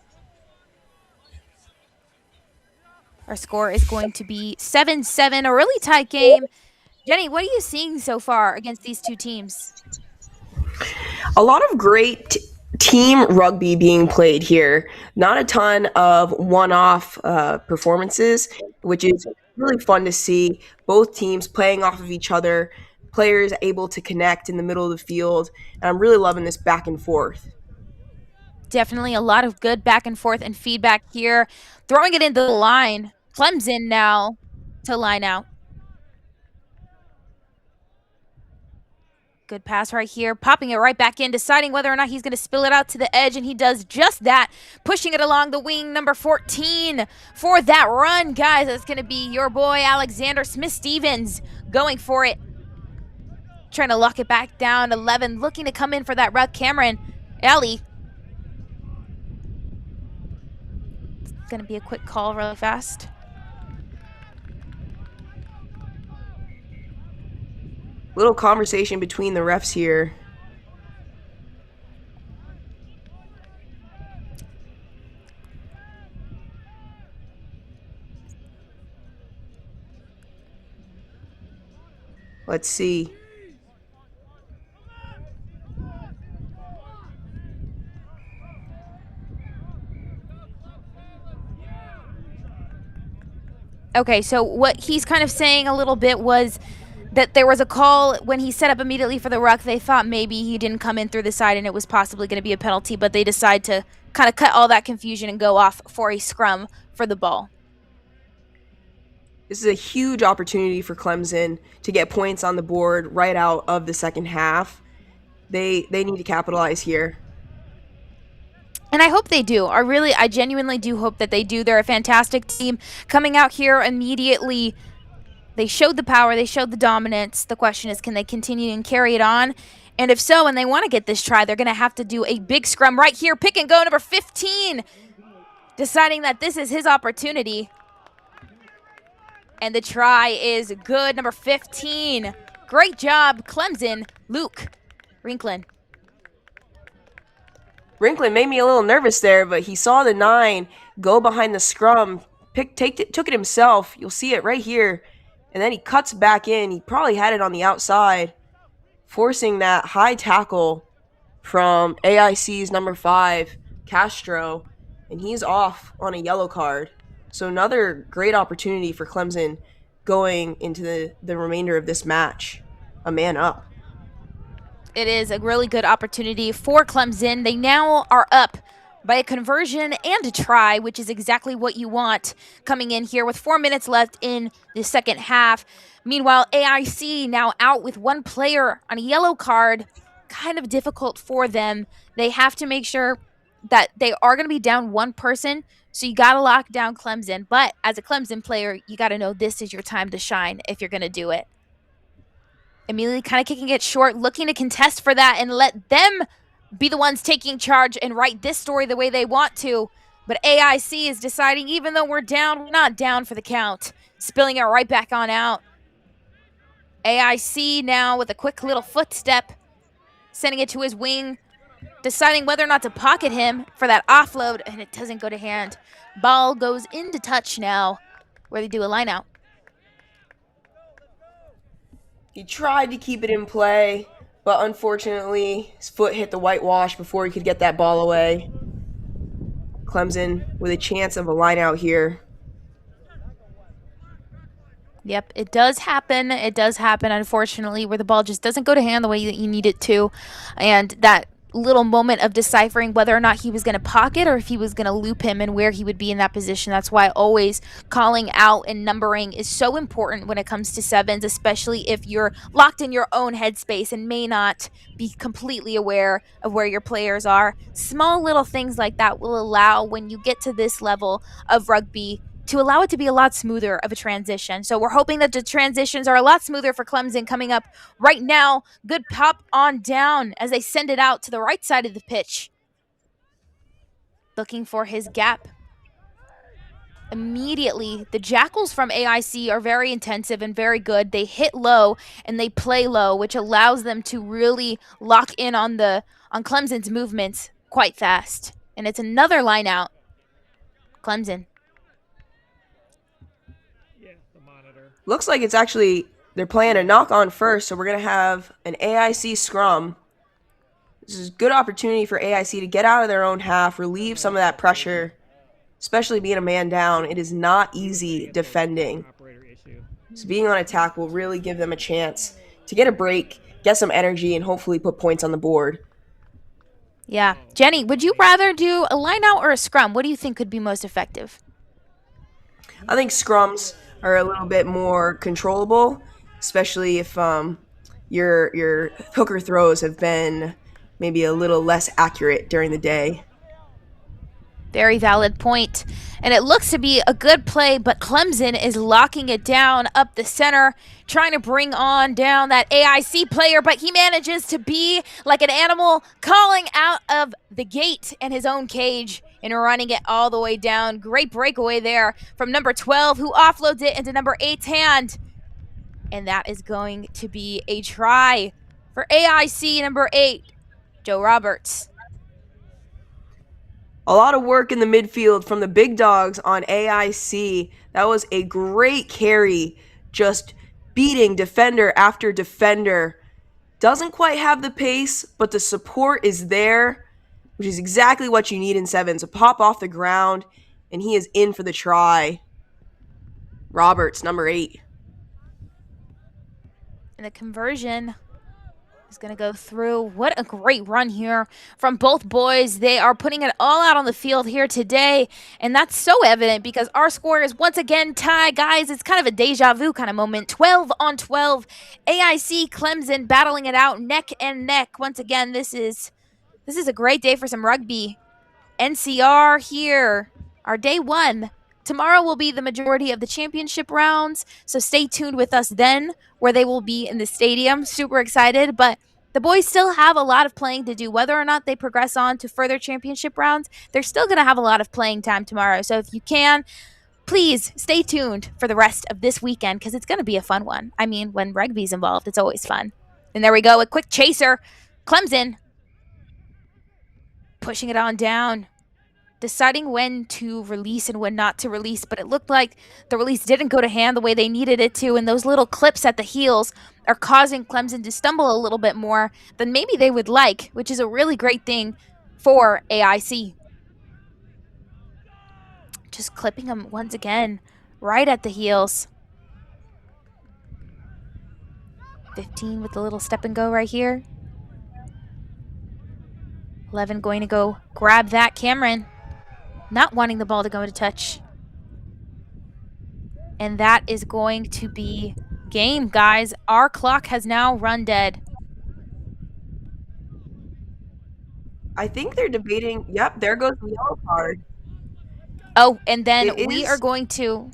Our score is going to be 7-7, a really tight game. Jenny, what are you seeing so far against these two teams? A lot of great team rugby being played here. Not a ton of one-off performances, which is really fun to see. Both teams playing off of each other, players able to connect in the middle of the field. And I'm really loving this back and forth. Definitely a lot of good back and forth and feedback here. Throwing it into the line. Clemson now to line out. Good pass right here, popping it right back in, deciding whether or not he's going to spill it out to the edge, and he does just that, pushing it along the wing, number 14 for that run. Guys, that's going to be your boy Alexander Smith-Stevens going for it. Trying to lock it back down, 11, looking to come in for that ruck. Cameron Ellie. It's going to be a quick call really fast. Little conversation between the refs here. Let's see. Okay, so what he's kind of saying a little bit was that there was a call when he set up immediately for the ruck. They thought maybe he didn't come in through the side and it was possibly going to be a penalty, but they decide to kind of cut all that confusion and go off for a scrum for the ball. This is a huge opportunity for Clemson to get points on the board right out of the second half. They need to capitalize here. And I hope they do. I genuinely do hope that they do. They're a fantastic team coming out here immediately. They showed the power, they showed the dominance. The question is, can they continue and carry it on? And if so, and they want to get this try, they're going to have to do a big scrum right here. Pick and go, number 15, deciding that this is his opportunity. And the try is good. Number 15 Great job, Clemson. Luke Rinklin. Rinklin made me a little nervous there, but he saw the 9 go behind the scrum, took it himself. You'll see it right here. And then he cuts back in. He probably had it on the outside, forcing that high tackle from AIC's number 5, Castro, and he's off on a yellow card. So another great opportunity for Clemson going into the remainder of this match. A man up. It is a really good opportunity for Clemson. They now are up by a conversion and a try, which is exactly what you want coming in here with 4 minutes left in the second half. Meanwhile, AIC now out with one player on a yellow card. Kind of difficult for them. They have to make sure that they are going to be down one person, so you got to lock down Clemson. But as a Clemson player, you got to know this is your time to shine if you're going to do it. Immediately kind of kicking it short, looking to contest for that and let them be the ones taking charge and write this story the way they want to. But AIC is deciding, even though we're down, we're not down for the count. Spilling it right back on out. AIC now with a quick little footstep, sending it to his wing, deciding whether or not to pocket him for that offload, and it doesn't go to hand. Ball goes into touch now, where they do a line out. He tried to keep it in play, but unfortunately, his foot hit the whitewash before he could get that ball away. Clemson with a chance of a line out here. Yep, it does happen. It does happen, unfortunately, where the ball just doesn't go to hand the way that you need it to. And that little moment of deciphering whether or not he was going to pocket or if he was going to loop him and where he would be in that position. That's why always calling out and numbering is so important when it comes to sevens, especially if you're locked in your own headspace and may not be completely aware of where your players are. Small little things like that will allow, when you get to this level of rugby, to allow it to be a lot smoother of a transition. So we're hoping that the transitions are a lot smoother for Clemson coming up right now. Good pop on down as they send it out to the right side of the pitch. Looking for his gap. Immediately, the Jackals from AIC are very intensive and very good. They hit low and they play low, which allows them to really lock in on Clemson's movements quite fast. And it's another line out. Clemson. Looks like it's actually, they're playing a knock on first, so we're going to have an AIC scrum. This is a good opportunity for AIC to get out of their own half, relieve some of that pressure, especially being a man down. It is not easy defending. So being on attack will really give them a chance to get a break, get some energy, and hopefully put points on the board. Yeah. Jenny, would you rather do a line out or a scrum? What do you think could be most effective? I think scrums are a little bit more controllable, especially if your hooker throws have been maybe a little less accurate during the day. Very valid point. And it looks to be a good play, but Clemson is locking it down up the center, trying to bring on down that AIC player, but he manages to be like an animal, calling out of the gate in his own cage and running it all the way down. Great breakaway there from number 12, who offloads it into number 8's hand. And that is going to be a try for AIC number 8, Joe Roberts. A lot of work in the midfield from the big dogs on AIC. That was a great carry, just beating defender after defender. Doesn't quite have the pace, but the support is there, which is exactly what you need in sevens. A pop off the ground, and he is in for the try. Roberts, number 8. And the conversion is going to go through. What a great run here from both boys. They are putting it all out on the field here today, and that's so evident because our score is once again tied. Guys, it's kind of a deja vu kind of moment. 12 on 12. AIC Clemson battling it out neck and neck. Once again, this is a great day for some rugby. NCR here, our day 1. Tomorrow will be the majority of the championship rounds, so stay tuned with us then, where they will be in the stadium. Super excited, but the boys still have a lot of playing to do. Whether or not they progress on to further championship rounds, they're still going to have a lot of playing time tomorrow. So if you can, please stay tuned for the rest of this weekend because it's going to be a fun one. I mean, when rugby's involved, it's always fun. And there we go, a quick chaser. Clemson pushing it on down, deciding when to release and when not to release, but it looked like the release didn't go to hand the way they needed it to, and those little clips at the heels are causing Clemson to stumble a little bit more than maybe they would like, which is a really great thing for AIC. Just clipping him once again, right at the heels. 15 with the little step and go right here. 11 going to go grab that. Cameron not wanting the ball to go into touch. And that is going to be game, guys. Our clock has now run dead. I think they're debating. Yep, there goes the yellow card. Oh, and then we're going to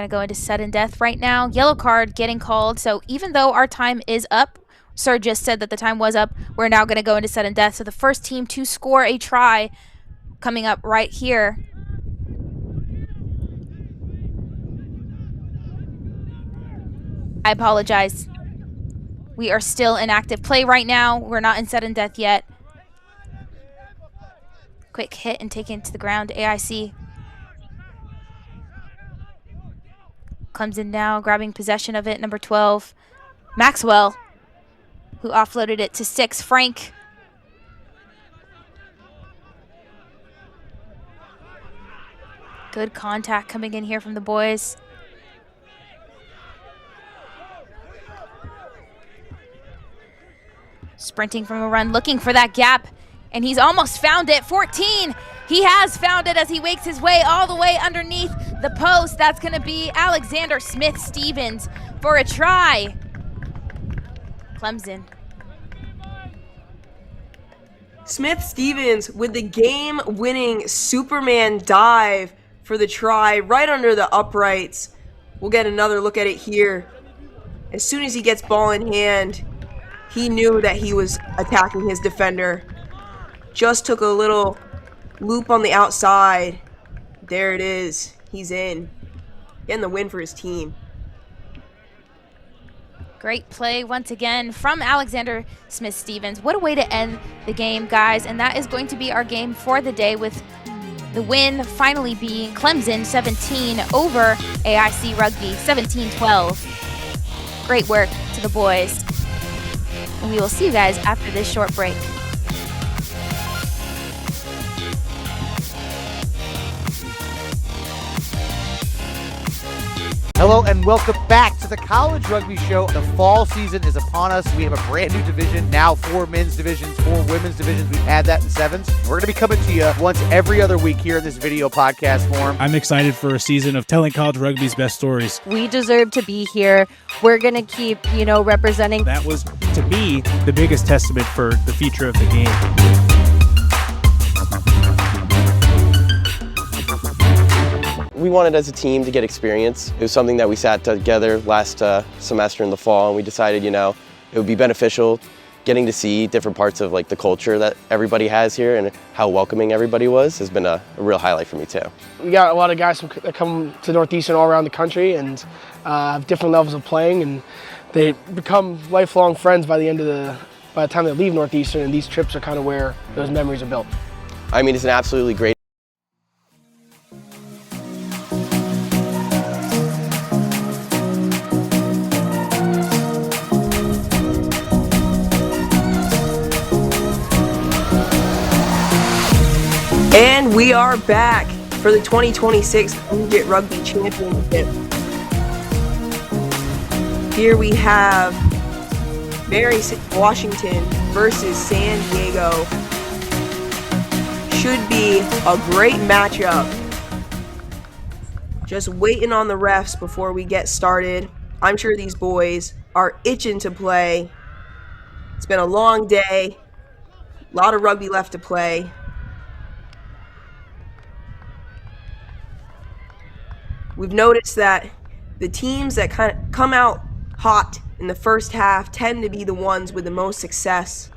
go into sudden death right now. Yellow card getting called. So even though our time is up, Sir just said that the time was up, we're now going to go into sudden death. So the first team to score a try coming up right here. I apologize. We are still in active play right now. We're not in sudden death yet. Quick hit and taken to the ground. AIC. Clemson now grabbing possession of it. Number 12, Maxwell, who offloaded it to 6, Frank. Good contact coming in here from the boys. Sprinting from a run, looking for that gap, and he's almost found it. 14, he has found it as he wakes his way all the way underneath the post. That's going to be Alexander Smith-Stevens for a try. Clemson. Smith-Stevens with the game-winning Superman dive for the try right under the uprights. We'll get another look at it here. As soon as he gets ball in hand, he knew that he was attacking his defender. Just took a little loop on the outside. There it is. He's in. Getting the win for his team. Great play once again from Alexander Smith-Stevens. What a way to end the game, guys. And that is going to be our game for the day, with the win finally being Clemson 17 over AIC Rugby 17-12. Great work to the boys. And we will see you guys after this short break. Hello and welcome back to the College Rugby Show. The fall season is upon us. We have a brand new division, now 4 men's divisions, 4 women's divisions. We've had that in 7s. We're going to be coming to you once every other week here in this video podcast form. I'm excited for a season of telling college rugby's best stories. We deserve to be here. We're going to keep, representing. That was, to me, the biggest testament for the future of the game. We wanted as a team to get experience. It was something that we sat together last semester in the fall, and we decided, it would be beneficial getting to see different parts of the culture that everybody has here, and how welcoming everybody was has been a real highlight for me too. We got a lot of guys that come to Northeastern all around the country and have different levels of playing, and they become lifelong friends by the time they leave Northeastern, and these trips are kind of where those memories are built. I mean, it's an absolutely great And we are back for the 2026 Wingate Rugby Championship. Here we have Mary Washington versus San Diego. Should be a great matchup. Just waiting on the refs before we get started. I'm sure these boys are itching to play. It's been a long day. A lot of rugby left to play. We've noticed that the teams that kind of come out hot in the first half tend to be the ones with the most success.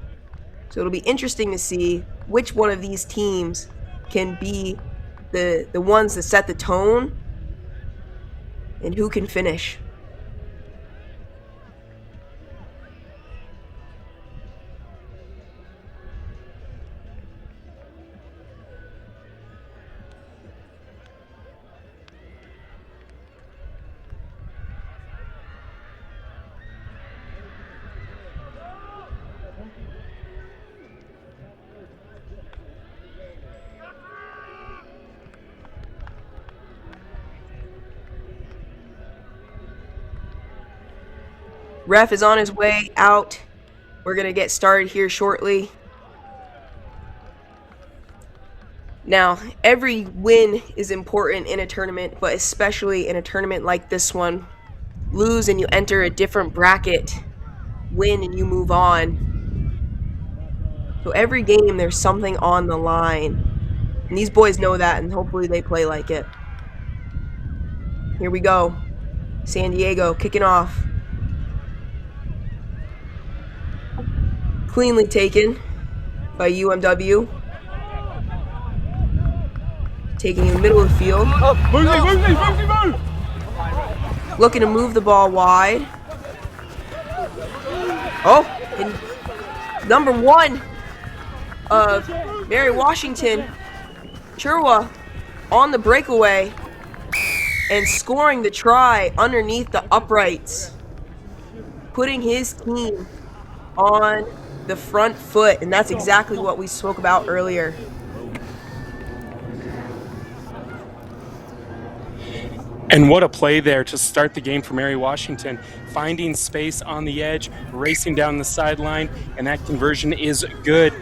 So it'll be interesting to see which one of these teams can be the ones that set the tone and who can finish. Ref is on his way out. We're going to get started here shortly. Now, every win is important in a tournament, but especially in a tournament like this one. Lose and you enter a different bracket. Win and you move on. So every game there's something on the line. And these boys know that, and hopefully they play like it. Here we go. San Diego kicking off. Cleanly taken by UMW. Taking in the middle of the field. Looking to move the ball wide. Oh, and number 1 of Mary Washington, Chirwa, on the breakaway and scoring the try underneath the uprights, putting his team on the front foot, and that's exactly what we spoke about earlier. And what a play there to start the game for Mary Washington. Finding space on the edge, racing down the sideline, and that conversion is good.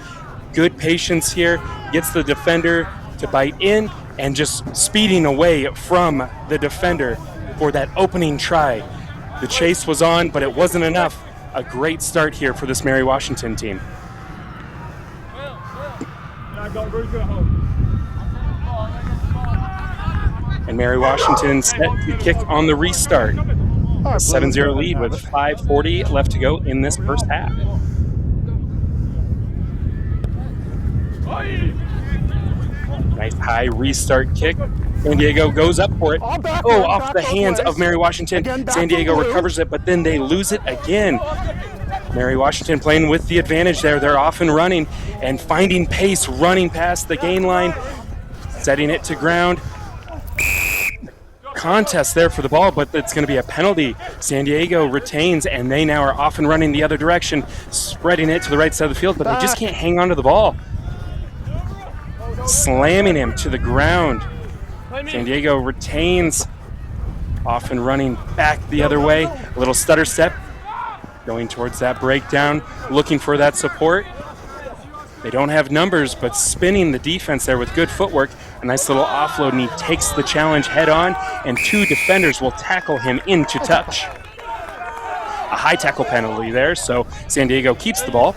Good patience here, gets the defender to bite in and just speeding away from the defender for that opening try. The chase was on, but it wasn't enough. A great start here for this Mary Washington team. And Mary Washington set to kick on the restart. A 7-0 lead with 5:40 left to go in this first half. Nice high restart kick. San Diego goes up for it. Oh, off the hands of Mary Washington. San Diego recovers it, but then they lose it again. Mary Washington playing with the advantage there. They're off and running and finding pace, running past the gain line, setting it to ground. Contest there for the ball, but it's going to be a penalty. San Diego retains, and they now are off and running the other direction, spreading it to the right side of the field, but they just can't hang on to the ball. Slamming him to the ground. San Diego retains, off and running back the other way. A little stutter step, going towards that breakdown, looking for that support. They don't have numbers, but spinning the defense there with good footwork. A nice little offload, and he takes the challenge head on, and 2 defenders will tackle him into touch. A high tackle penalty there, so San Diego keeps the ball.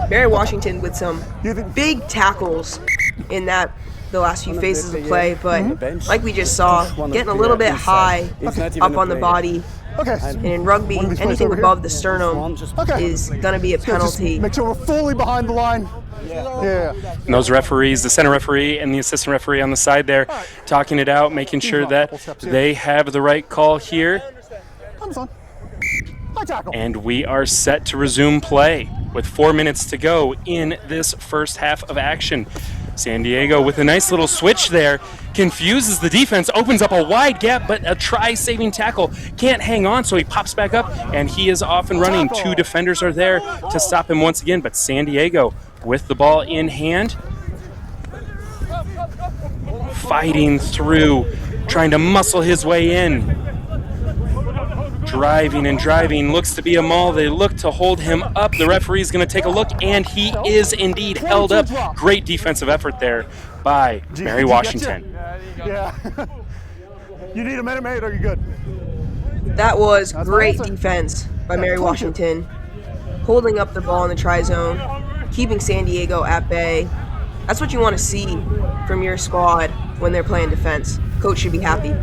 Mary Washington with some big tackles in the last few phases of play, but like we just saw, getting a little bit high up on the body. And in rugby, anything above the sternum is going to be a penalty. Make sure we're fully behind the line. Yeah. And those referees, the center referee and the assistant referee on the side there, talking it out, making sure that they have the right call here. And we are set to resume play with 4 minutes to go in this first half of action. San Diego with a nice little switch there, confuses the defense, opens up a wide gap, but a try-saving tackle. Can't hang on, so he pops back up, and he is off and running. 2 defenders are there to stop him once again, but San Diego with the ball in hand, fighting through, trying to muscle his way in. Driving and driving, looks to be a maul. They look to hold him up. The referee's going to take a look, and he is indeed held up. Great defensive effort there by Mary Washington. Yeah. You need a minute, mate, or are you good? That was great defense by Mary Washington, holding up the ball in the try zone, keeping San Diego at bay. That's what you want to see from your squad when they're playing defense. Coach should be happy.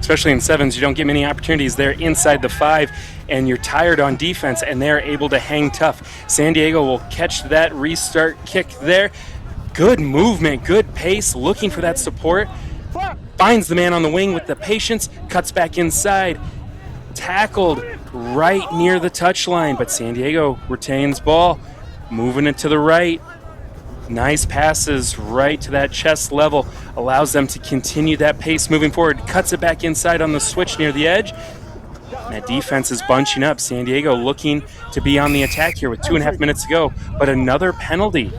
especially in sevens, you don't get many opportunities there inside the 5, and you're tired on defense, and they're able to hang tough. San Diego will catch that restart kick there. Good movement, good pace, looking for that support. Finds the man on the wing with the patience, cuts back inside. Tackled right near the touchline, but San Diego retains ball, moving it to the right. Nice passes right to that chest level, allows them to continue that pace moving forward. Cuts it back inside on the switch near the edge. And that defense is bunching up. San Diego looking to be on the attack here with 2.5 minutes to go, but another penalty.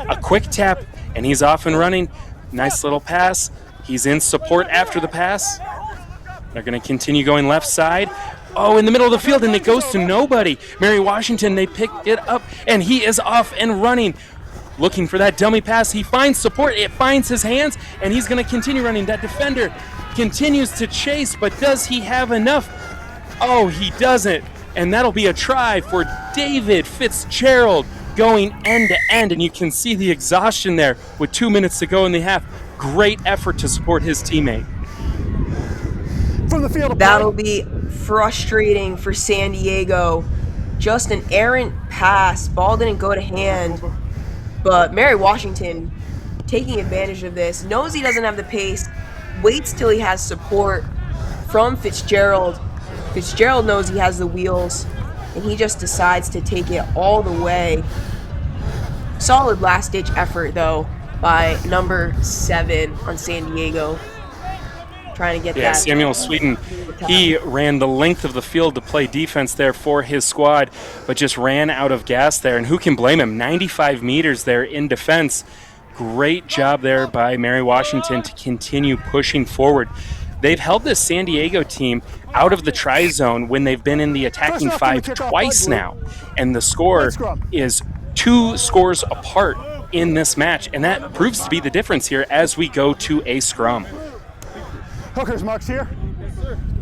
A quick tap, and he's off and running. Nice little pass. He's in support after the pass. They're going to continue going left side. Oh, in the middle of the field, and it goes to nobody. Mary Washington, they picked it up, and he is off and running. Looking for that dummy pass. He finds support. It finds his hands, and he's going to continue running. That defender continues to chase, but does he have enough? Oh, he doesn't. And that'll be a try for David Fitzgerald going end to end, and you can see the exhaustion there with 2 minutes to go in the half. Great effort to support his teammate. From the field. That'll be frustrating for San Diego. Just an errant pass. Ball didn't go to hand. But Mary Washington, taking advantage of this, knows he doesn't have the pace, waits till he has support from Fitzgerald. Fitzgerald knows he has the wheels, and he just decides to take it all the way. Solid last-ditch effort, though, by number 7 on San Diego. Trying to get that. Samuel Sweden, he ran the length of the field to play defense there for his squad, but just ran out of gas there, and who can blame him? 95 meters there in defense. Great job there by Mary Washington to continue pushing forward. They've held this San Diego team out of the try zone when they've been in the attacking 5 twice now, and the score is 2 scores apart in this match, and that proves to be the difference here as we go to a scrum. Hooker's marks here.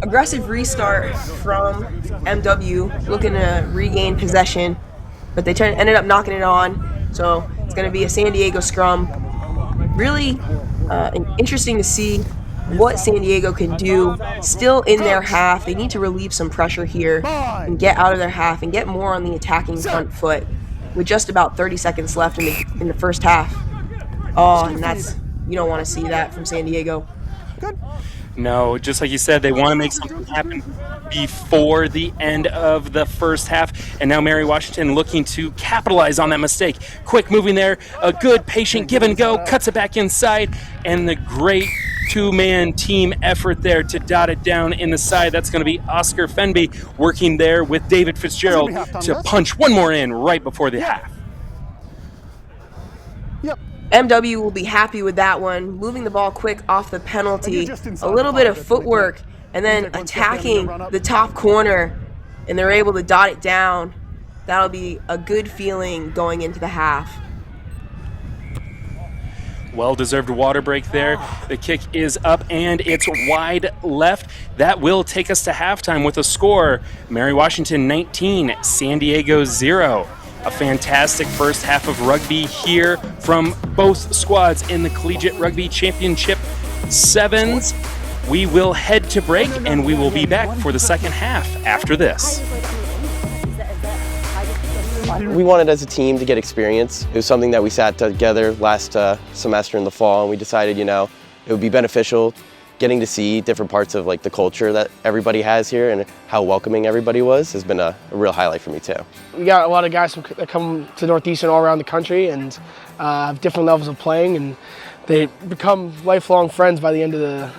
Aggressive restart from MW, looking to regain possession, but they ended up knocking it on, so it's going to be a San Diego scrum. Really interesting to see what San Diego can do still in their half. They need to relieve some pressure here and get out of their half and get more on the attacking front foot with just about 30 seconds left in the first half. Oh, and you don't want to see that from San Diego. No, just like you said, they want to make something happen before the end of the first half. And now Mary Washington looking to capitalize on that mistake. Quick moving there, a good patient give and go, cuts it back inside, and the great 2-man team effort there to dot it down in the side. That's going to be Oscar Fenby working there with David Fitzgerald to punch one more in right before the half. MW will be happy with that one, moving the ball quick off the penalty, a little bit of footwork, and then attacking the top corner, and they're able to dot it down. That'll be a good feeling going into the half. Well-deserved water break there. The kick is up, and it's wide left. That will take us to halftime with a score. Mary Washington 19, San Diego 0. A fantastic first half of rugby here from both squads in the Collegiate Rugby Championship 7s. We will head to break, and we will be back for the second half after this. We wanted as a team to get experience. It was something that we sat together last semester in the fall, and we decided, it would be beneficial getting to see different parts of the culture that everybody has here and how welcoming everybody has been a real highlight for me too. We got a lot of guys that come to Northeastern all around the country and have different levels of playing, and they become lifelong friends by the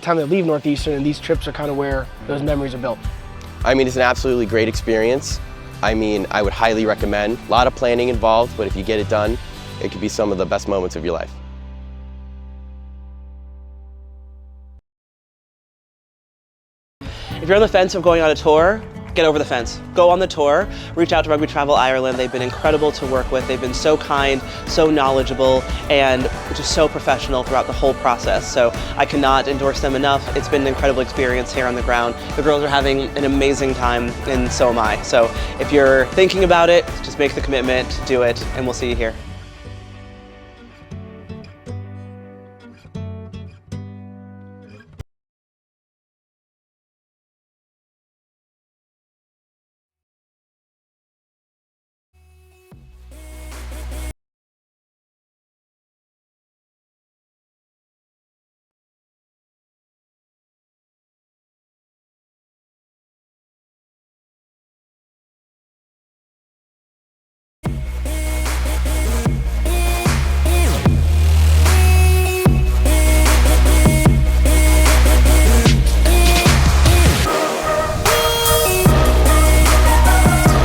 time they leave Northeastern, and these trips are kind of where those memories are built. It's an absolutely great experience. I would highly recommend. A lot of planning involved, but if you get it done, it could be some of the best moments of your life. If you're on the fence of going on a tour, get over the fence. Go on the tour, reach out to Rugby Travel Ireland. They've been incredible to work with. They've been so kind, so knowledgeable, and just so professional throughout the whole process. So I cannot endorse them enough. It's been an incredible experience here on the ground. The girls are having an amazing time, and so am I. So if you're thinking about it, just make the commitment, do it, and we'll see you here.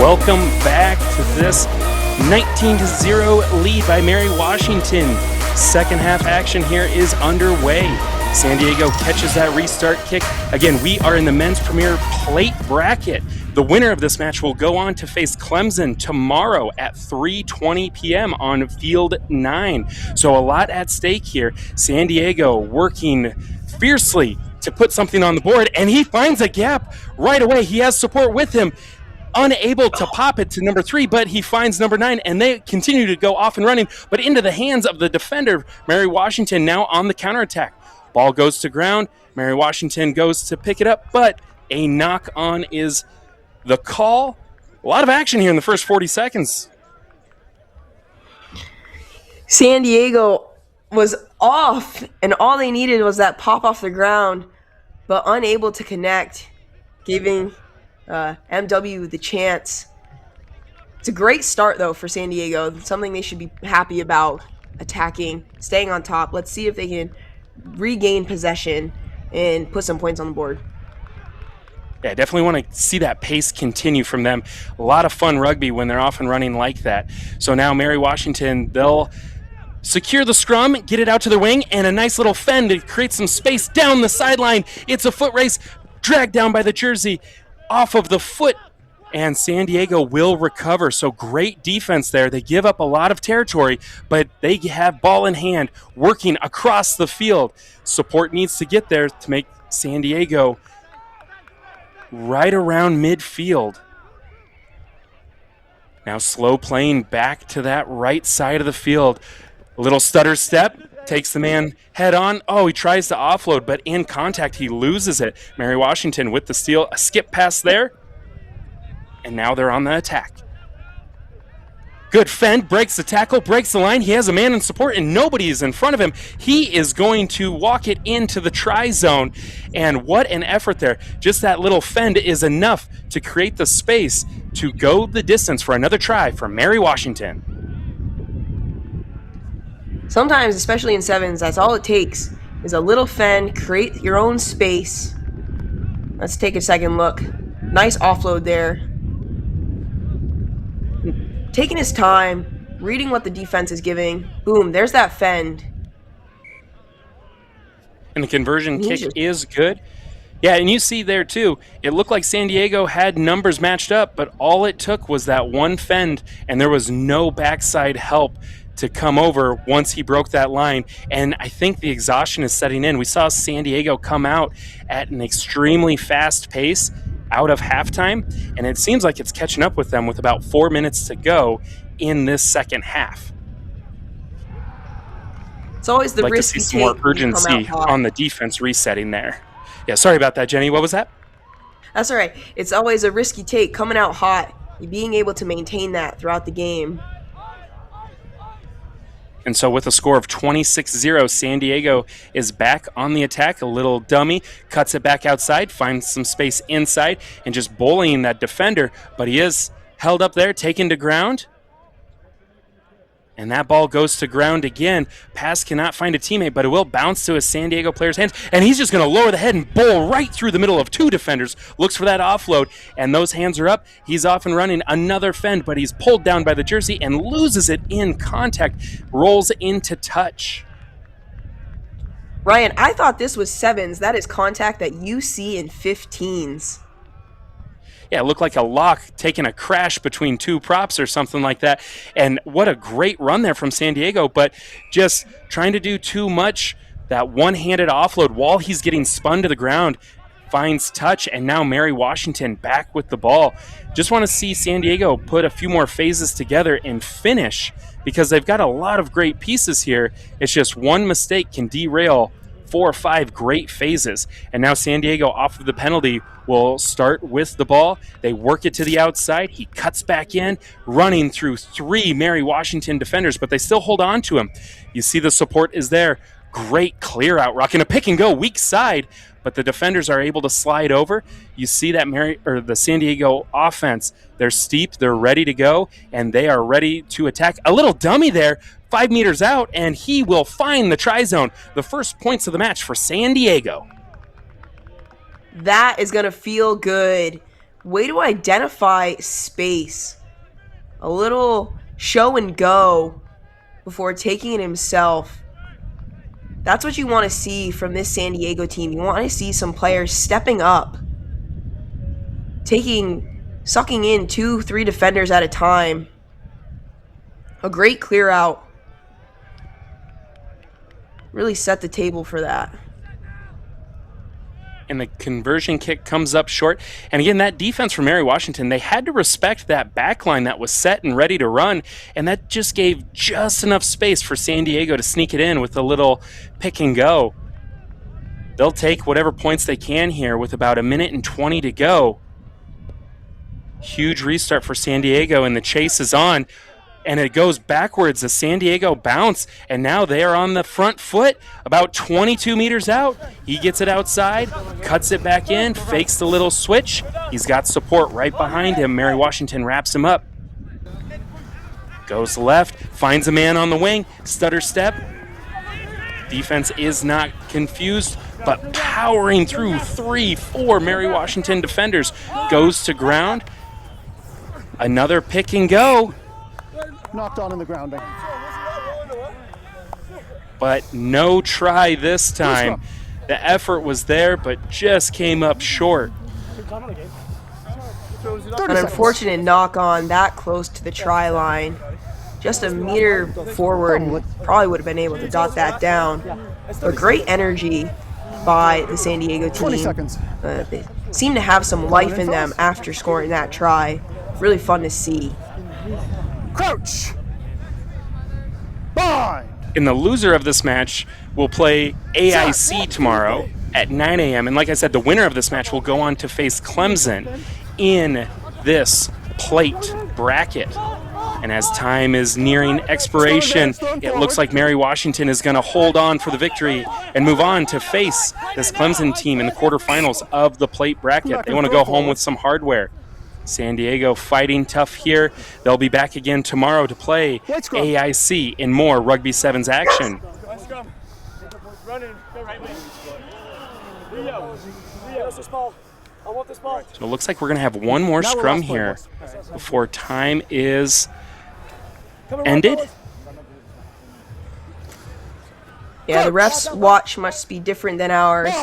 Welcome back to this 19-0 lead by Mary Washington. Second half action here is underway. San Diego catches that restart kick. Again, we are in the men's premier plate bracket. The winner of this match will go on to face Clemson tomorrow at 3:20 p.m. on Field 9. So a lot at stake here. San Diego working fiercely to put something on the board, and he finds a gap right away. He has support with him. Unable to pop it to number 3, but he finds number 9, and they continue to go off and running, but into the hands of the defender, Mary Washington, now on the counterattack. Ball goes to ground. Mary Washington goes to pick it up, but a knock-on is the call. A lot of action here in the first 40 seconds. San Diego was off, and all they needed was that pop off the ground, but unable to connect, giving MW the chance. It's a great start, though, for San Diego. Something they should be happy about, attacking, staying on top. Let's see if they can regain possession and put some points on the board. Yeah, I definitely want to see that pace continue from them. A lot of fun rugby when they're off and running like that. So now Mary Washington, they'll secure the scrum, get it out to their wing, and a nice little fend to create some space down the sideline. It's a foot race, dragged down by the jersey, off of the foot, and San Diego will recover. So great defense there. They give up a lot of territory, but they have ball in hand, working across the field. Support needs to get there to make San Diego right around midfield. Now slow playing back to that right side of the field. A little stutter step, takes the man head on. Oh, he tries to offload, but in contact, he loses it. Mary Washington with the steal, a skip pass there, and now they're on the attack. Good fend, breaks the tackle, breaks the line. He has a man in support, and nobody is in front of him. He is going to walk it into the try zone, and what an effort there. Just that little fend is enough to create the space to go the distance for another try for Mary Washington. Sometimes, especially in sevens, that's all it takes is a little fend, create your own space. Let's take a second look. Nice offload there. Taking his time, reading what the defense is giving. Boom, there's that fend. And the conversion kick is good. Yeah, and you see there too, it looked like San Diego had numbers matched up, but all it took was that one fend, and there was no backside help to come over once he broke that line. And I think the exhaustion is setting in. We saw San Diego come out at an extremely fast pace out of halftime, and it seems like it's catching up with them with about 4 minutes to go in this second half. It's always the I'd like risky to see some more take when you come out urgency hot. on the defense resetting there. Yeah, sorry about that, Jenny. What was that? That's all right. It's always a risky take coming out hot. Being able to maintain that throughout the game. And so with a score of 26-0, San Diego is back on the attack. A little dummy, cuts it back outside, finds some space inside, and just bullying that defender. But he is held up there, taken to ground. And that ball goes to ground again. Pass cannot find a teammate, but it will bounce to a San Diego player's hands. And he's just going to lower the head and bowl right through the middle of two defenders. Looks for that offload, and those hands are up. He's off and running. Another fend, but he's pulled down by the jersey and loses it in contact. Rolls into touch. Ryan, I thought this was sevens. That is contact that you see in 15s. Yeah, it looked like a lock taking a crash between two props or something like that. And what a great run there from San Diego, but just trying to do too much. That one-handed offload while he's getting spun to the ground finds touch, and now Mary Washington back with the ball. Just want to see San Diego put a few more phases together and finish, because they've got a lot of great pieces here. It's just one mistake can derail 4 or 5 great phases. And now San Diego, off of the penalty, will start with the ball. They work it to the outside. He cuts back in, running through 3 Mary Washington defenders, but they still hold on to him. You see the support is there. Great clear out rock and a pick and go weak side, but the defenders are able to slide over. You see that the San Diego offense, they're steep, they're ready to go, and they are ready to attack. A little dummy there, 5 meters out, and he will find the try zone. The first points of the match for San Diego. That is going to feel good way to identify space. A little show and go before taking it himself. That's what you want to see from this San Diego team. You want to see some players stepping up, sucking in 2-3 defenders at a time. A great clear out. Really set the table for that. And the conversion kick comes up short. And again, that defense from Mary Washington, they had to respect that back line that was set and ready to run, and that just gave just enough space for San Diego to sneak it in with a little pick and go. They'll take whatever points they can here with about 1:20 to go. Huge restart for San Diego, and the chase is on. And it goes backwards, a San Diego bounce, and now they are on the front foot about 22 meters out. He gets it outside, cuts it back in, fakes the little switch. He's got support right behind him. Mary Washington wraps him up. Goes left, finds a man on the wing, stutter step. Defense is not confused, but powering through 3-4 Mary Washington defenders. Goes to ground. Another pick and go. Knocked on in the grounding. But no try this time. The effort was there, but just came up short. An unfortunate knock on that close to the try line. Just a meter forward, probably would have been able to dot that down. But great energy by the San Diego team. 20 seconds. They seem to have some life in them after scoring that try. Really fun to see. Crouch. Bind. And the loser of this match will play AIC tomorrow at 9 a.m. And like I said, the winner of this match will go on to face Clemson in this plate bracket. And as time is nearing expiration, it looks like Mary Washington is going to hold on for the victory and move on to face this Clemson team in the quarterfinals of the plate bracket. They want to go home with some hardware. San Diego fighting tough here. They'll be back again tomorrow to play AIC in more Rugby Sevens action. So it looks like we're going to have one more scrum here before time is ended. Yeah, the refs' watch must be different than ours.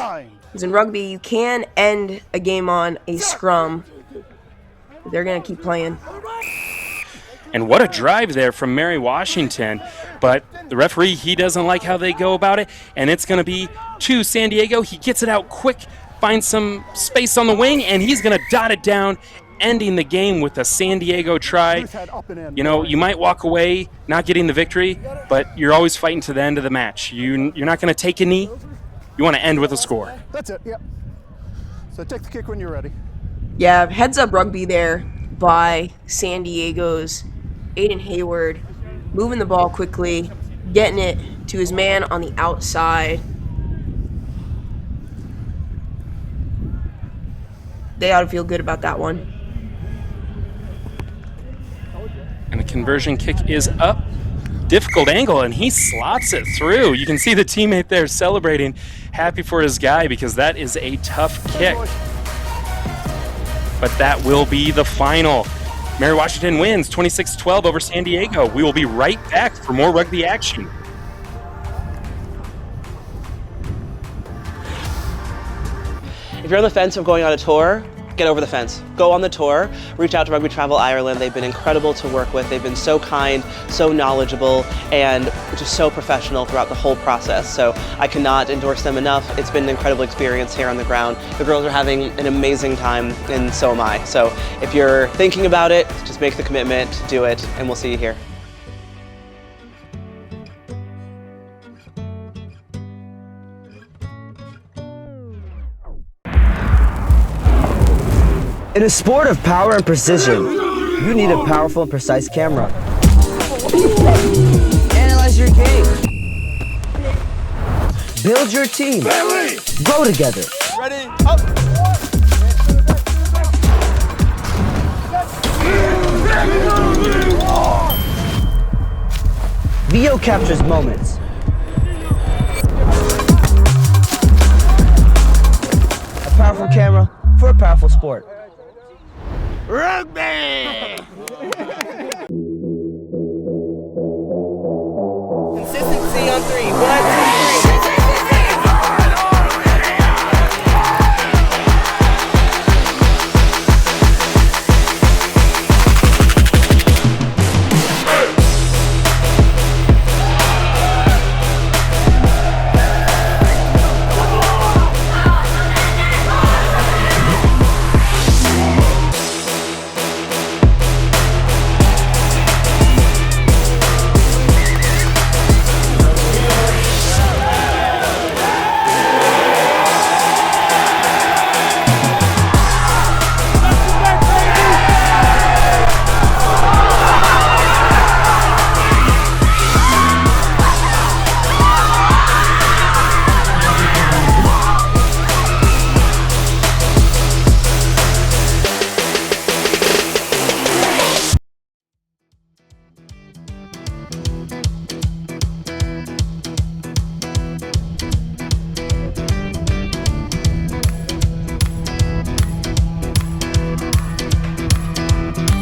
Because in rugby, you can end a game on a scrum. They're going to keep playing. And what a drive there from Mary Washington. But the referee, he doesn't like how they go about it. And it's going to be to San Diego. He gets it out quick, finds some space on the wing, and he's going to dot it down, ending the game with a San Diego try. You know, you might walk away not getting the victory, but you're always fighting to the end of the match. You're not going to take a knee. You want to end with a score. That's it, yep. So take the kick when you're ready. Yeah, heads up rugby there by San Diego's Aiden Hayward, moving the ball quickly, getting it to his man on the outside. They ought to feel good about that one. And the conversion kick is up. Difficult angle, and he slots it through. You can see the teammate there celebrating, happy for his guy, because that is a tough kick. But that will be the final. Mary Washington wins 26-12 over San Diego. We will be right back for more rugby action. If you're on the fence of going on a tour, get over the fence. Go on the tour. Reach out to Rugby Travel Ireland. They've been incredible to work with. They've been so kind, so knowledgeable, and just so professional throughout the whole process. So I cannot endorse them enough. It's been an incredible experience here on the ground. The girls are having an amazing time, and so am I. So if you're thinking about it, just make the commitment, do it, and we'll see you here. In a sport of power and precision, you need a powerful and precise camera. Analyze your game. Build your team. Grow together. Ready, up. Video captures moments. A powerful camera for a powerful sport. Rugby! Consistency on 3. 1, 2, 3.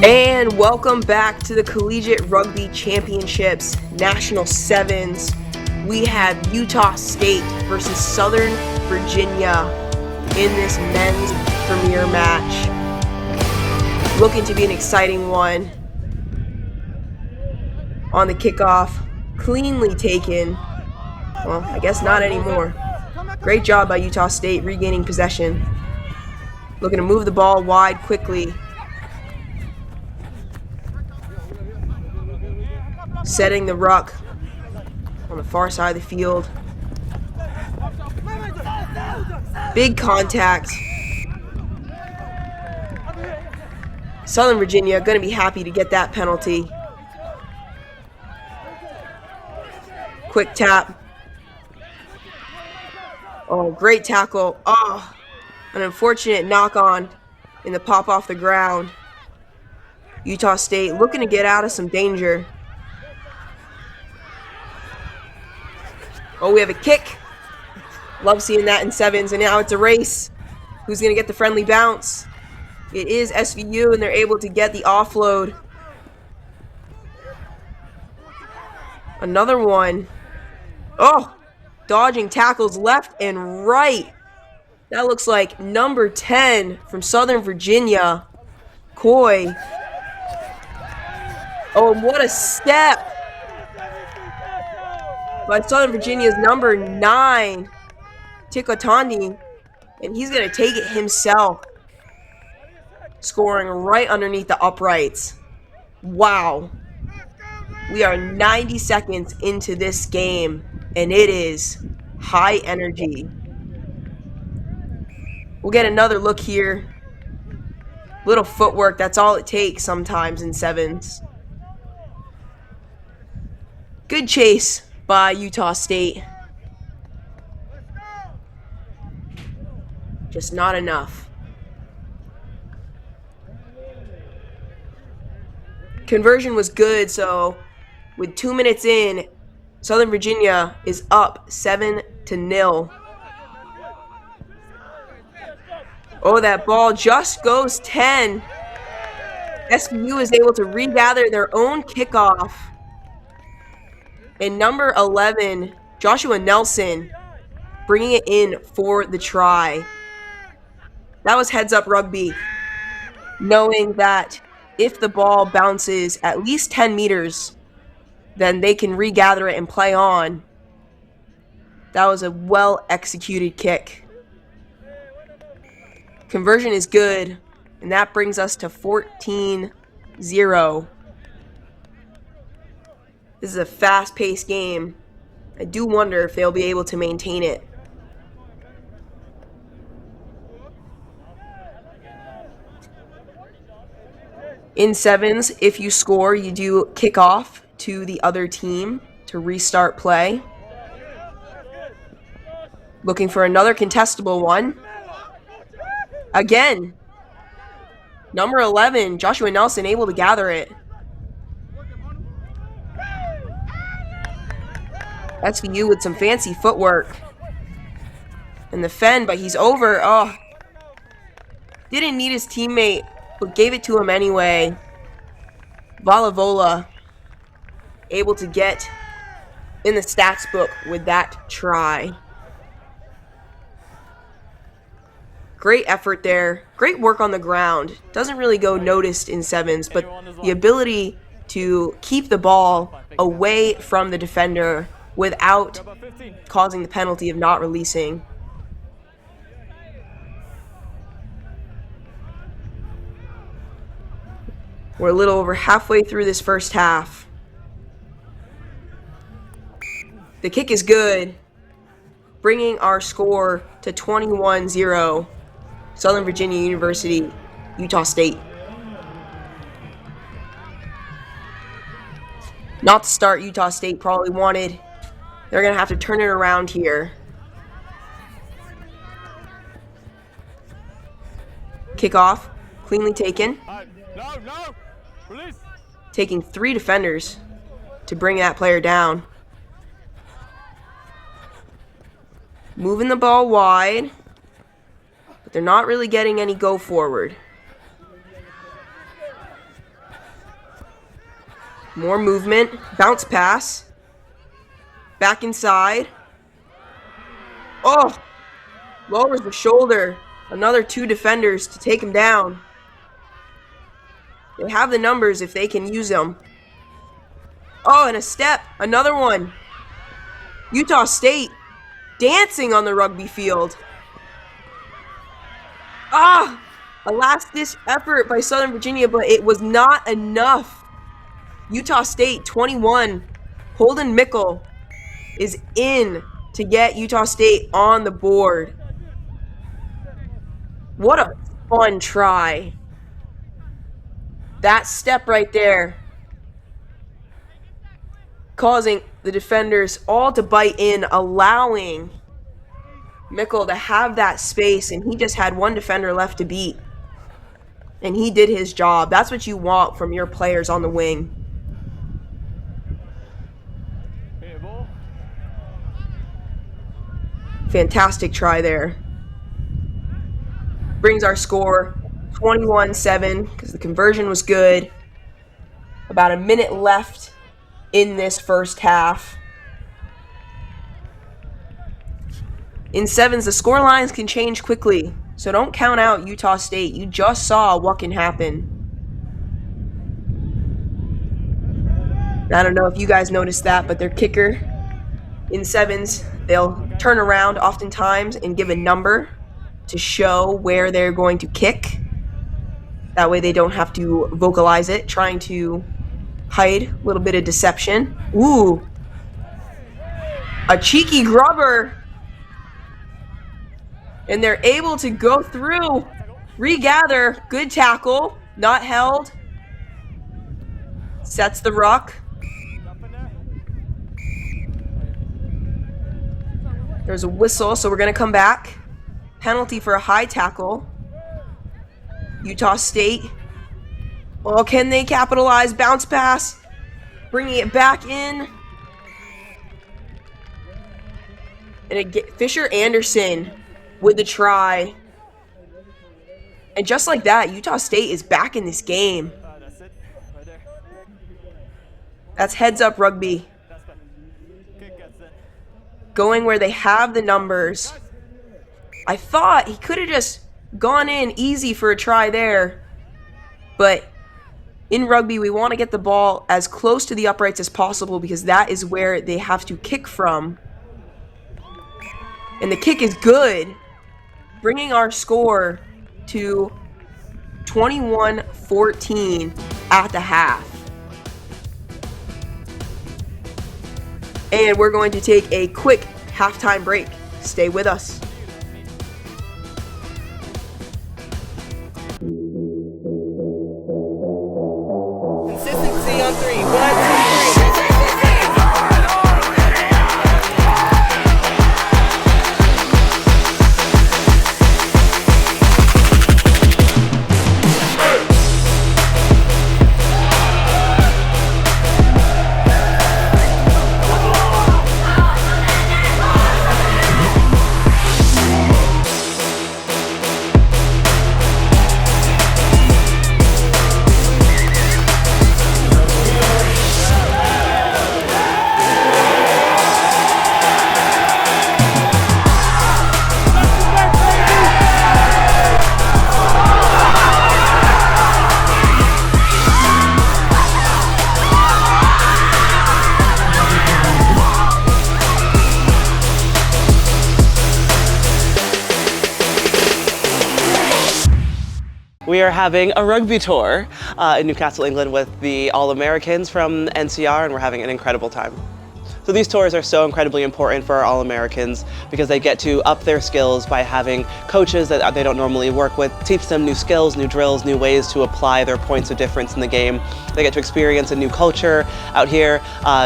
And welcome back to the Collegiate Rugby Championships National Sevens. We have Utah State versus Southern Virginia in this men's premier match. Looking to be an exciting one. On the kickoff, cleanly taken. Well, I guess not anymore. Great job by Utah State regaining possession. Looking to move the ball wide quickly. Setting the ruck on the far side of the field. Big contact. Southern Virginia going to be happy to get that penalty. Quick tap. Oh, great tackle. Oh, an unfortunate knock on in the pop off the ground. Utah State looking to get out of some danger. Oh, we have a kick. Love seeing that in sevens, and now it's a race. Who's going to get the friendly bounce? It is SVU, and they're able to get the offload. Another one. Oh, dodging tackles left and right. That looks like number 10 from Southern Virginia, Coy. Oh, and what a step by Southern Virginia's number 9, Tikotani, and he's going to take it himself, scoring right underneath the uprights. Wow. We are 90 seconds into this game, and it is high energy. We'll get another look here. Little footwork, that's all it takes sometimes in sevens. Good chase by Utah State. Just not enough. Conversion was good, so with 2 minutes in, Southern Virginia is up 7-0. Oh, that ball just goes 10. SVU is able to regather their own kickoff. And number 11, Joshua Nelson, bringing it in for the try. That was heads-up rugby, knowing that if the ball bounces at least 10 meters, then they can regather it and play on. That was a well-executed kick. Conversion is good, and that brings us to 14-0. This is a fast-paced game. I do wonder if they'll be able to maintain it. In sevens, if you score, you do kick off to the other team to restart play. Looking for another contestable one. Again, number 11, Joshua Nelson, able to gather it. SVU with some fancy footwork. And the fend, but he's over. Oh, didn't need his teammate but gave it to him anyway. Valavola able to get in the stats book with that try. Great effort there. Great work on the ground. Doesn't really go noticed in sevens, but the ability to keep the ball away from the defender without causing the penalty of not releasing. We're a little over halfway through this first half. The kick is good, bringing our score to 21-0. Southern Virginia University, Utah State. Not the start Utah State probably wanted. They're going to have to turn it around here. Kickoff, cleanly taken. No, release. Taking 3 defenders to bring that player down. Moving the ball wide, but they're not really getting any go forward. More movement, bounce pass. Back inside. Oh, lowers the shoulder. Another 2 defenders to take him down. They have the numbers if they can use them. Oh, and a step. Another one. Utah State dancing on the rugby field. A last-ditch effort by Southern Virginia, but it was not enough. Utah State 21. Holden Mickle is in to get Utah State on the board. What a fun try. That step right there, causing the defenders all to bite in, allowing Mickle to have that space, and he just had 1 defender left to beat. And he did his job. That's what you want from your players on the wing. Fantastic try there. Brings our score 21-7 because the conversion was good. About a minute left in this first half. In sevens, the score lines can change quickly, so don't count out Utah State. You just saw what can happen. I don't know if you guys noticed that, but their kicker in sevens, they'll turn around oftentimes and give a number to show where they're going to kick. That way they don't have to vocalize it, trying to hide a little bit of deception. Ooh. A cheeky grubber. And they're able to go through, regather. Good tackle, not held. Sets the ruck. There's a whistle, so we're going to come back. Penalty for a high tackle. Utah State. Oh, can they capitalize? Bounce pass. Bringing it back in. And Fisher Anderson with the try. And just like that, Utah State is back in this game. That's heads up rugby. Going where they have the numbers. I thought he could have just gone in easy for a try there. But in rugby, we want to get the ball as close to the uprights as possible because that is where they have to kick from. And the kick is good, bringing our score to 21-14 at the half. And we're going to take a quick halftime break. Stay with us. Consistency on 3. 1, 2, 3. We are having a rugby tour in Newcastle, England with the All-Americans from NCR, and we're having an incredible time. So these tours are so incredibly important for our All-Americans because they get to up their skills by having coaches that they don't normally work with, teach them new skills, new drills, new ways to apply their points of difference in the game. They get to experience a new culture out here,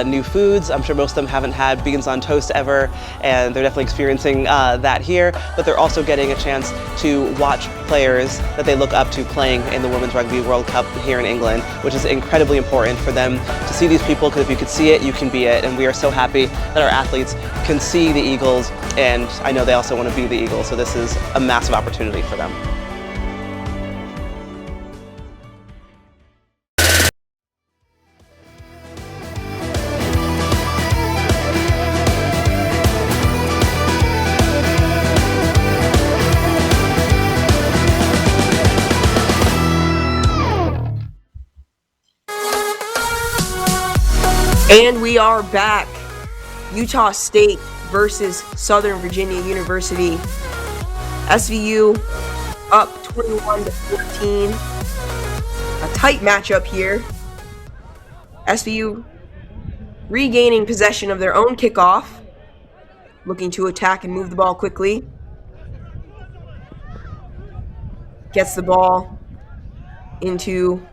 new foods. I'm sure most of them haven't had beans on toast ever, and they're definitely experiencing that here, but they're also getting a chance to watch players that they look up to playing in the Women's Rugby World Cup here in England, which is incredibly important for them to see these people, because if you could see it, you can be it, and we are so happy that our athletes can see the Eagles, and I know they also want to be the Eagles, so this is a massive opportunity for them. And we are back. Utah State versus Southern Virginia University. SVU up 21-14. A tight matchup here. SVU regaining possession of their own kickoff, looking to attack and move the ball quickly. Gets the ball into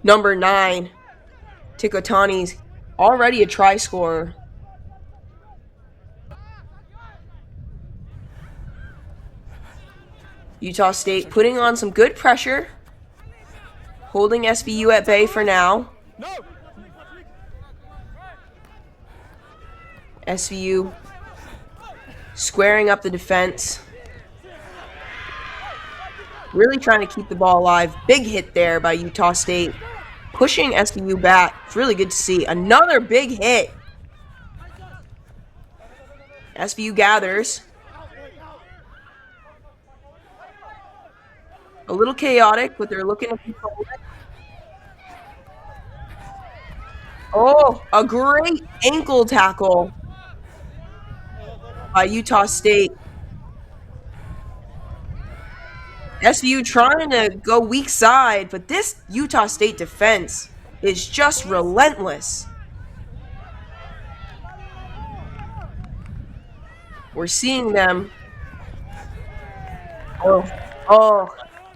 number 9, Tikotani's already a try scorer. Utah State putting on some good pressure, holding SVU at bay for now. SVU squaring up the defense, really trying to keep the ball alive. Big hit there by Utah State, pushing SVU back. It's really good to see. Another big hit. SVU gathers. A little chaotic, but they're looking to control it. Oh, a great ankle tackle by Utah State. SVU trying to go weak side, but this Utah State defense is just relentless. We're seeing them.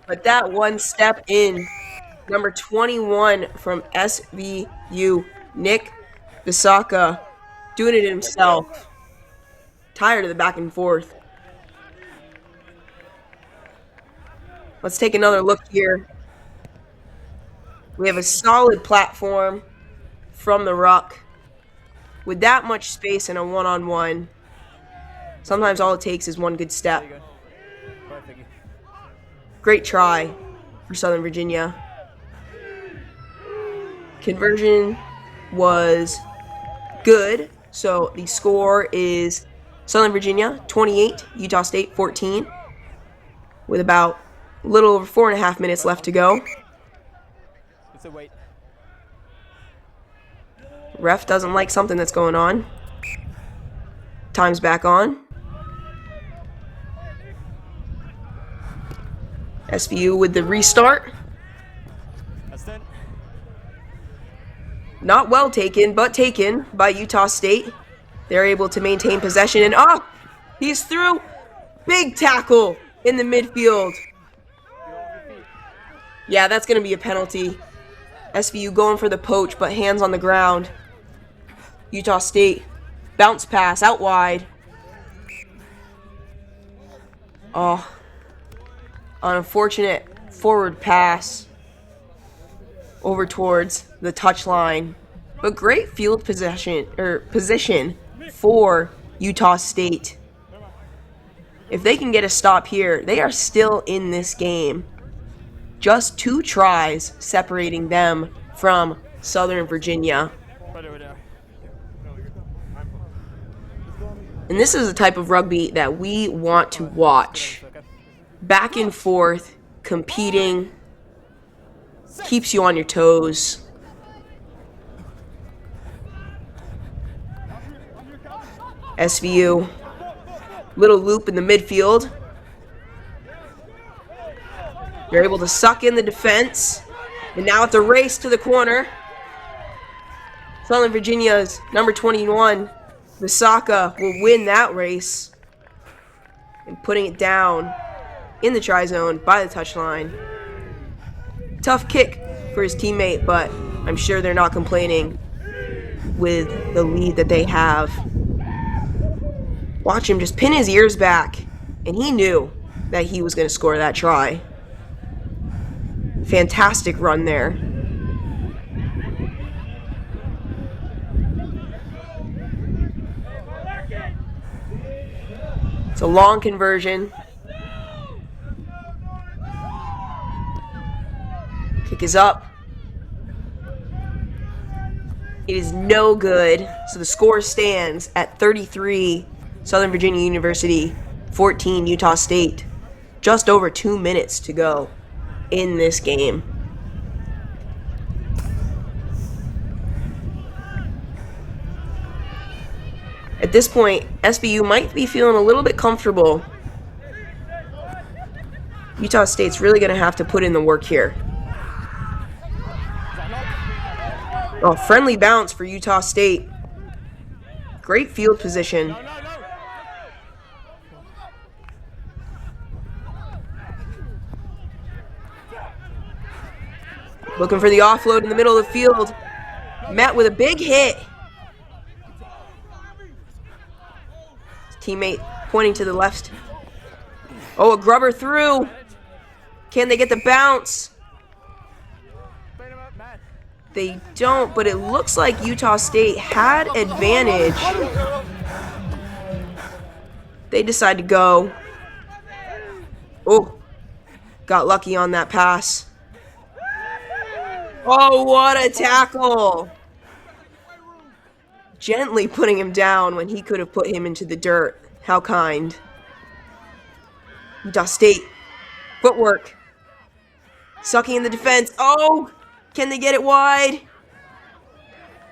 But that one step in, number 21 from SVU, Nick Bisaka, doing it himself. Tired of the back and forth. Let's take another look here. We have a solid platform from the ruck. With that much space in a one-on-one, sometimes all it takes is one good step. Great try for Southern Virginia. Conversion was good, so the score is Southern Virginia 28, Utah State 14, with about a little over 4.5 minutes left to go. Ref doesn't like something that's going on. Time's back on. SVU with the restart. Not well taken, but taken by Utah State. They're able to maintain possession, and he's through. Big tackle in the midfield. Yeah, that's going to be a penalty. SVU going for the poach, but hands on the ground. Utah State bounce pass out wide. An unfortunate forward pass over towards the touchline, but great field position for Utah State. If they can get a stop here, they are still in this game. Just 2 tries separating them from Southern Virginia. And this is the type of rugby that we want to watch. Back and forth, competing, keeps you on your toes. SVU, little loop in the midfield. They're able to suck in the defense. And now it's a race to the corner. Southern Virginia's number 21, Visaka, will win that race. And putting it down in the try zone by the touchline. Tough kick for his teammate, but I'm sure they're not complaining with the lead that they have. Watch him just pin his ears back, and he knew that he was going to score that try. Fantastic run there. It's a long conversion. Kick is up. It is no good. So the score stands at 33, Southern Virginia University, 14, Utah State. Just over 2 minutes to go in this game. At this point, SVU might be feeling a little bit comfortable. Utah State's really going to have to put in the work here. Oh, friendly bounce for Utah State. Great field position. Looking for the offload in the middle of the field. Met with a big hit. Teammate pointing to the left. Oh, a grubber through. Can they get the bounce? They don't, but it looks like Utah State had advantage. They decide to go. Oh, got lucky on that pass. Oh, what a tackle. Gently putting him down when he could have put him into the dirt. How kind. Utah State. Footwork. Sucking in the defense. Oh, can they get it wide?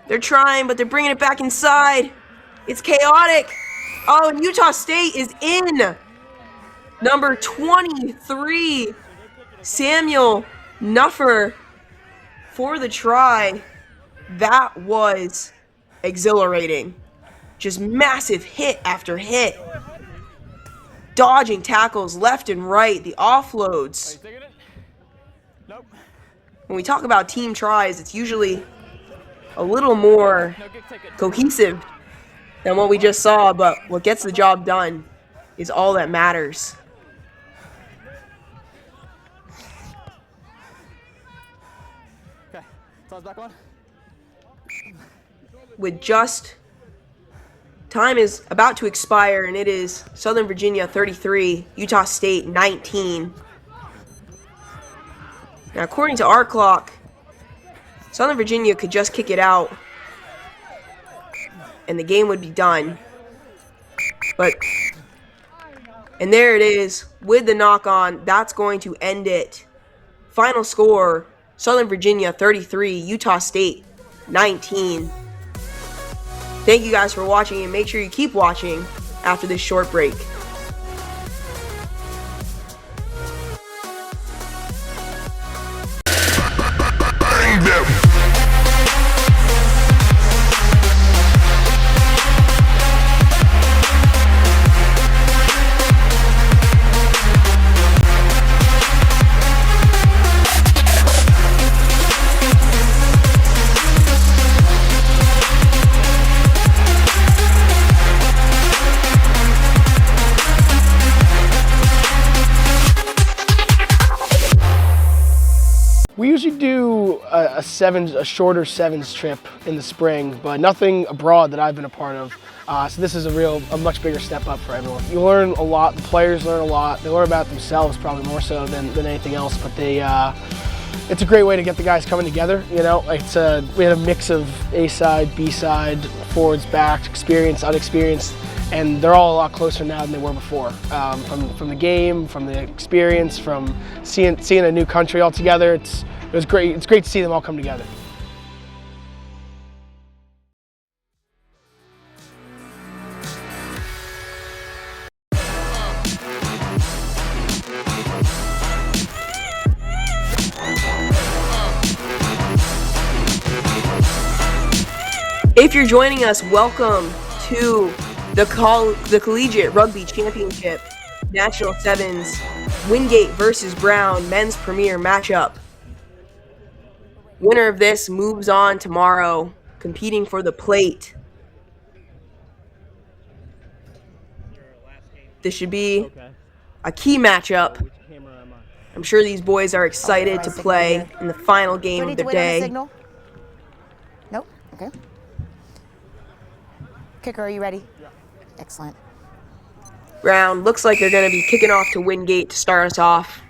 They're trying, but they're bringing it back inside. It's chaotic. Oh, and Utah State is in. Number 23, Samuel Nuffer for the try. That was exhilarating. Just massive hit after hit. Dodging tackles left and right. The offloads. When we talk about team tries, it's usually a little more cohesive than what we just saw, but what gets the job done is all that matters. Okay, toss back on. With just time is about to expire, and it is Southern Virginia 33, Utah State 19. Now, according to our clock, Southern Virginia could just kick it out, and the game would be done. And there it is, with the knock-on, that's going to end it. Final score, Southern Virginia 33, Utah State 19. Thank you guys for watching, and make sure you keep watching after this short break. We usually do a shorter sevens trip in the spring, but nothing abroad that I've been a part of. So this is a much bigger step up for everyone. You learn a lot, the players learn a lot. They learn about themselves probably more so than anything else, but it's a great way to get the guys coming together. You know, we had a mix of A side, B side, forwards, backs, experienced, unexperienced, and they're all a lot closer now than they were before. From the game, from the experience, from seeing a new country all together. It was great. It's great to see them all come together. If you're joining us, welcome to the Collegiate Rugby Championship National Sevens Wingate versus Brown men's premier matchup. Winner of this moves on tomorrow, competing for the plate. This should be a key matchup. I'm sure these boys are excited to play in the final game of the day. Nope. Okay. Kicker, are you ready? Yeah. Excellent. Brown looks like they're going to be kicking off to Wingate to start us off.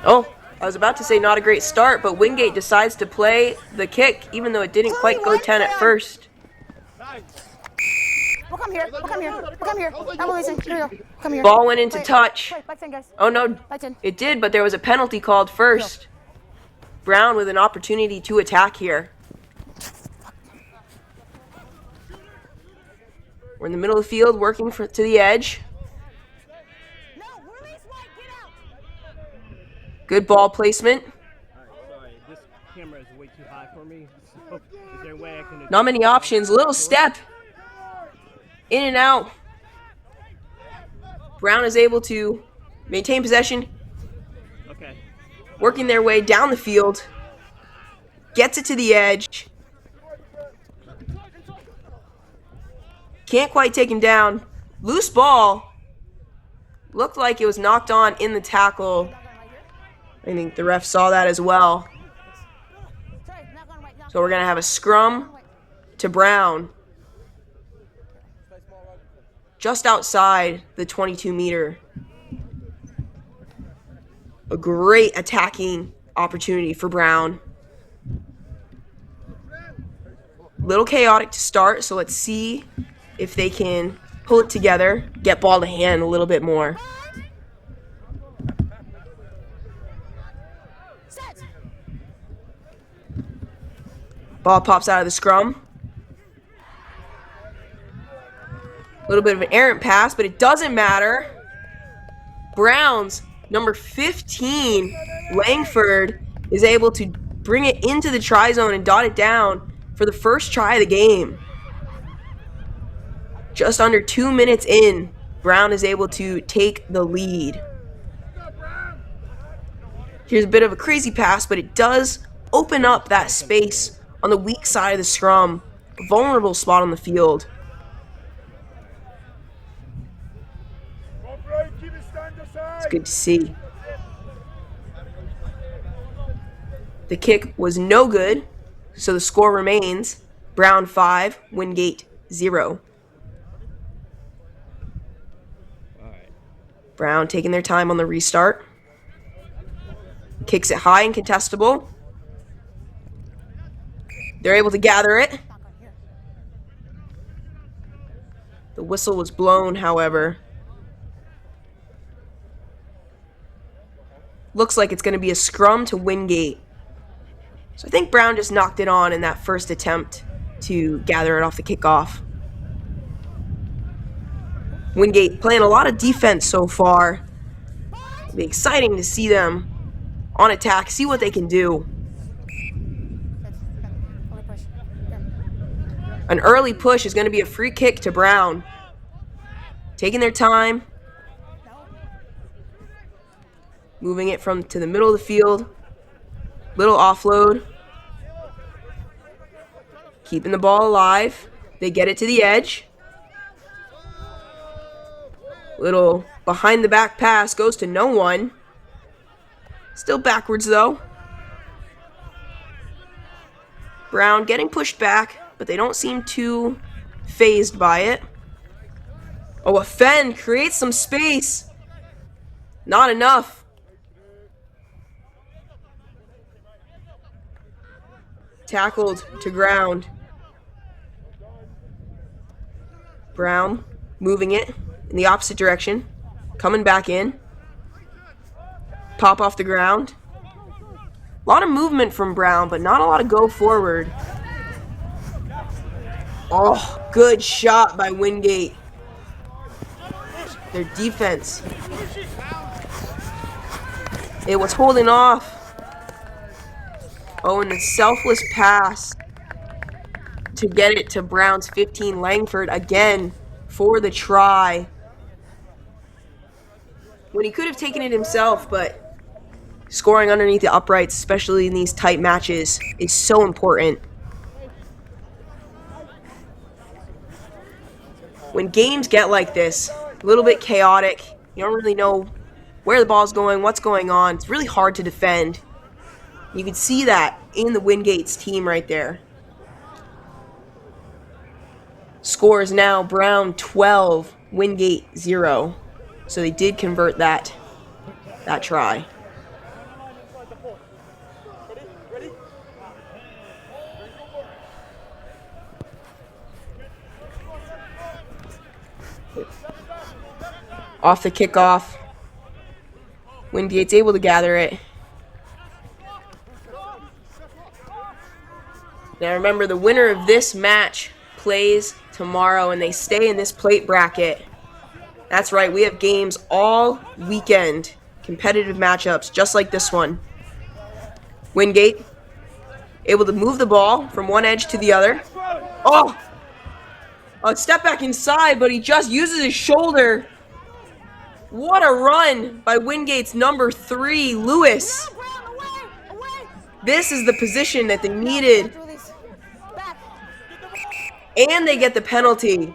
Oh, I was about to say not a great start, but Wingate decides to play the kick, even though it didn't quite go 10 at first. We'll come here. We'll come here. We'll come here. I'm releasing. Here we go. Come here. Ball went into touch. Back 10, guys. Oh, no, Back 10. it did, but there was a penalty called first. Brown with an opportunity to attack here. We're in the middle of the field, working to the edge. Good ball placement. Sorry, this camera is way too high for me. So is there a way I can... Not many options. Little step. In and out. Brown is able to maintain possession. Okay. Working their way down the field. Gets it to the edge. Can't quite take him down. Loose ball. Looked like it was knocked on in the tackle. I think the ref saw that as well. So we're going to have a scrum to Brown. Just outside the 22-meter. A great attacking opportunity for Brown. Little chaotic to start, so let's see if they can pull it together, get ball to hand a little bit more. Ball pops out of the scrum. A little bit of an errant pass, but it doesn't matter. Browns, number 15, Langford, is able to bring it into the try zone and dot it down for the first try of the game. Just under 2 minutes in, Brown is able to take the lead. Here's a bit of a crazy pass, but it does open up that space on the weak side of the scrum, a vulnerable spot on the field. It's good to see. The kick was no good, so the score remains Brown 5, Wingate 0. Brown taking their time on the restart. Kicks it high and contestable. They're able to gather it. The whistle was blown, however. Looks like it's going to be a scrum to Wingate. So I think Brown just knocked it on in that first attempt to gather it off the kickoff. Wingate playing a lot of defense so far. It'll be exciting to see them on attack, see what they can do. An early push is going to be a free kick to Brown. Taking their time. Moving it to the middle of the field. Little offload. Keeping the ball alive. They get it to the edge. Little behind the back pass goes to no one. Still backwards though. Brown getting pushed back, but they don't seem too fazed by it. Oh, a fend creates some space. Not enough. Tackled to ground. Brown moving it in the opposite direction. Coming back in. Pop off the ground. A lot of movement from Brown, but not a lot of go forward. Oh, good shot by Wingate. Their defense. It was holding off. Oh, and the selfless pass to get it to Brown's 15, Langford again for the try. When he could have taken it himself, but scoring underneath the uprights, especially in these tight matches, is so important. When games get like this, a little bit chaotic, you don't really know where the ball's going, what's going on. It's really hard to defend. You can see that in the Wingate's team right there. Score is now Brown 12, Wingate 0. So they did convert that try. Off the kickoff. Wingate's able to gather it. Now remember, the winner of this match plays tomorrow, and they stay in this plate bracket. That's right, we have games all weekend. Competitive matchups, just like this one. Wingate, able to move the ball from one edge to the other. Oh! A step back inside, but he just uses his shoulder. What a run by Wingate's number 3, Lewis. This is the position that they needed. And they get the penalty.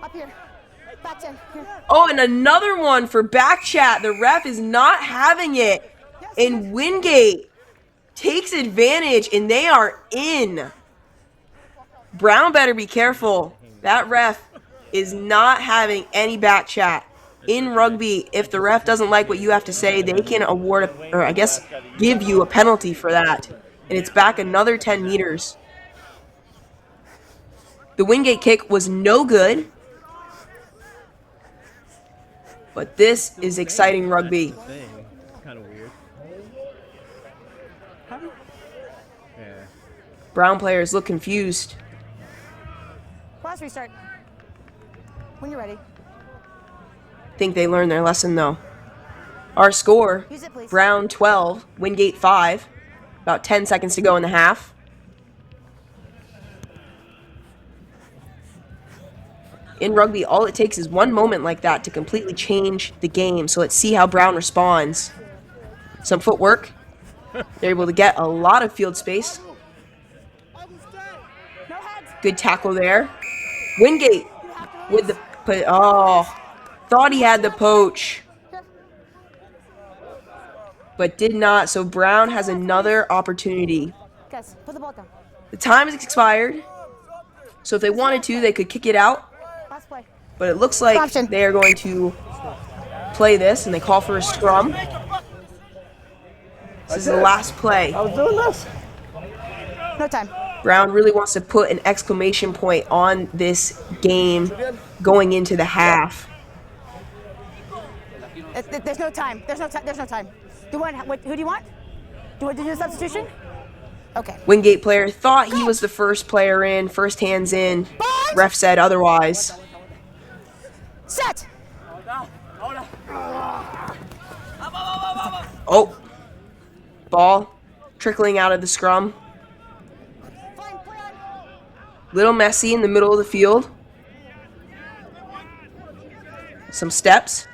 Oh, and another one for back chat. The ref is not having it. And Wingate takes advantage, and they are in. Brown better be careful. That ref is not having any back chat. In rugby, if the ref doesn't like what you have to say, they can award, or I guess give you a penalty for that. And it's back another 10 meters. The Wingate kick was no good. But this is exciting rugby. It's kind of weird. Yeah. Brown players look confused. Class restart. When you're ready. Think they learned their lesson though. Our score, Brown 12, Wingate 5. About 10 seconds to go in the half. In rugby, all it takes is one moment like that to completely change the game. So let's see how Brown responds. Some footwork. They're able to get a lot of field space. Good tackle there. Wingate with the... thought he had the poach. But did not. So Brown has another opportunity. The time has expired. So if they wanted to, they could kick it out. But it looks like they are going to play this, and they call for a scrum. This is the last play. I was doing this. No time. Brown really wants to put an exclamation point on this game going into the half. There's no time. There's no time. There's no time. Who do you want? Do you want to do a substitution? Okay. Wingate player thought he was the first player in, first hands in. Ref said otherwise. Set. Oh. Ball trickling out of the scrum. Little messy in the middle of the field. Some steps.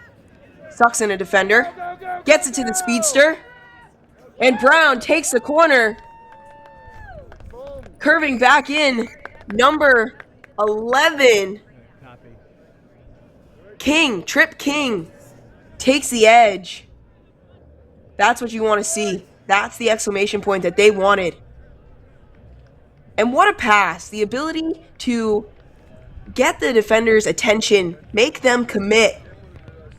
Sucks in a defender. Gets it to the speedster. And Brown takes the corner. Curving back in. Number 11. King, Trip King, takes the edge. That's what you want to see. That's the exclamation point that they wanted. And what a pass. The ability to get the defender's attention, make them commit,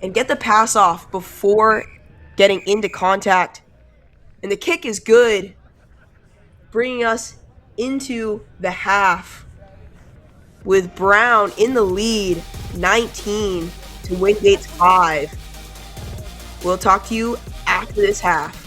and get the pass off before getting into contact. And the kick is good, bringing us into the half with Brown in the lead, 19 to Wingate's 5. We'll talk to you after this half.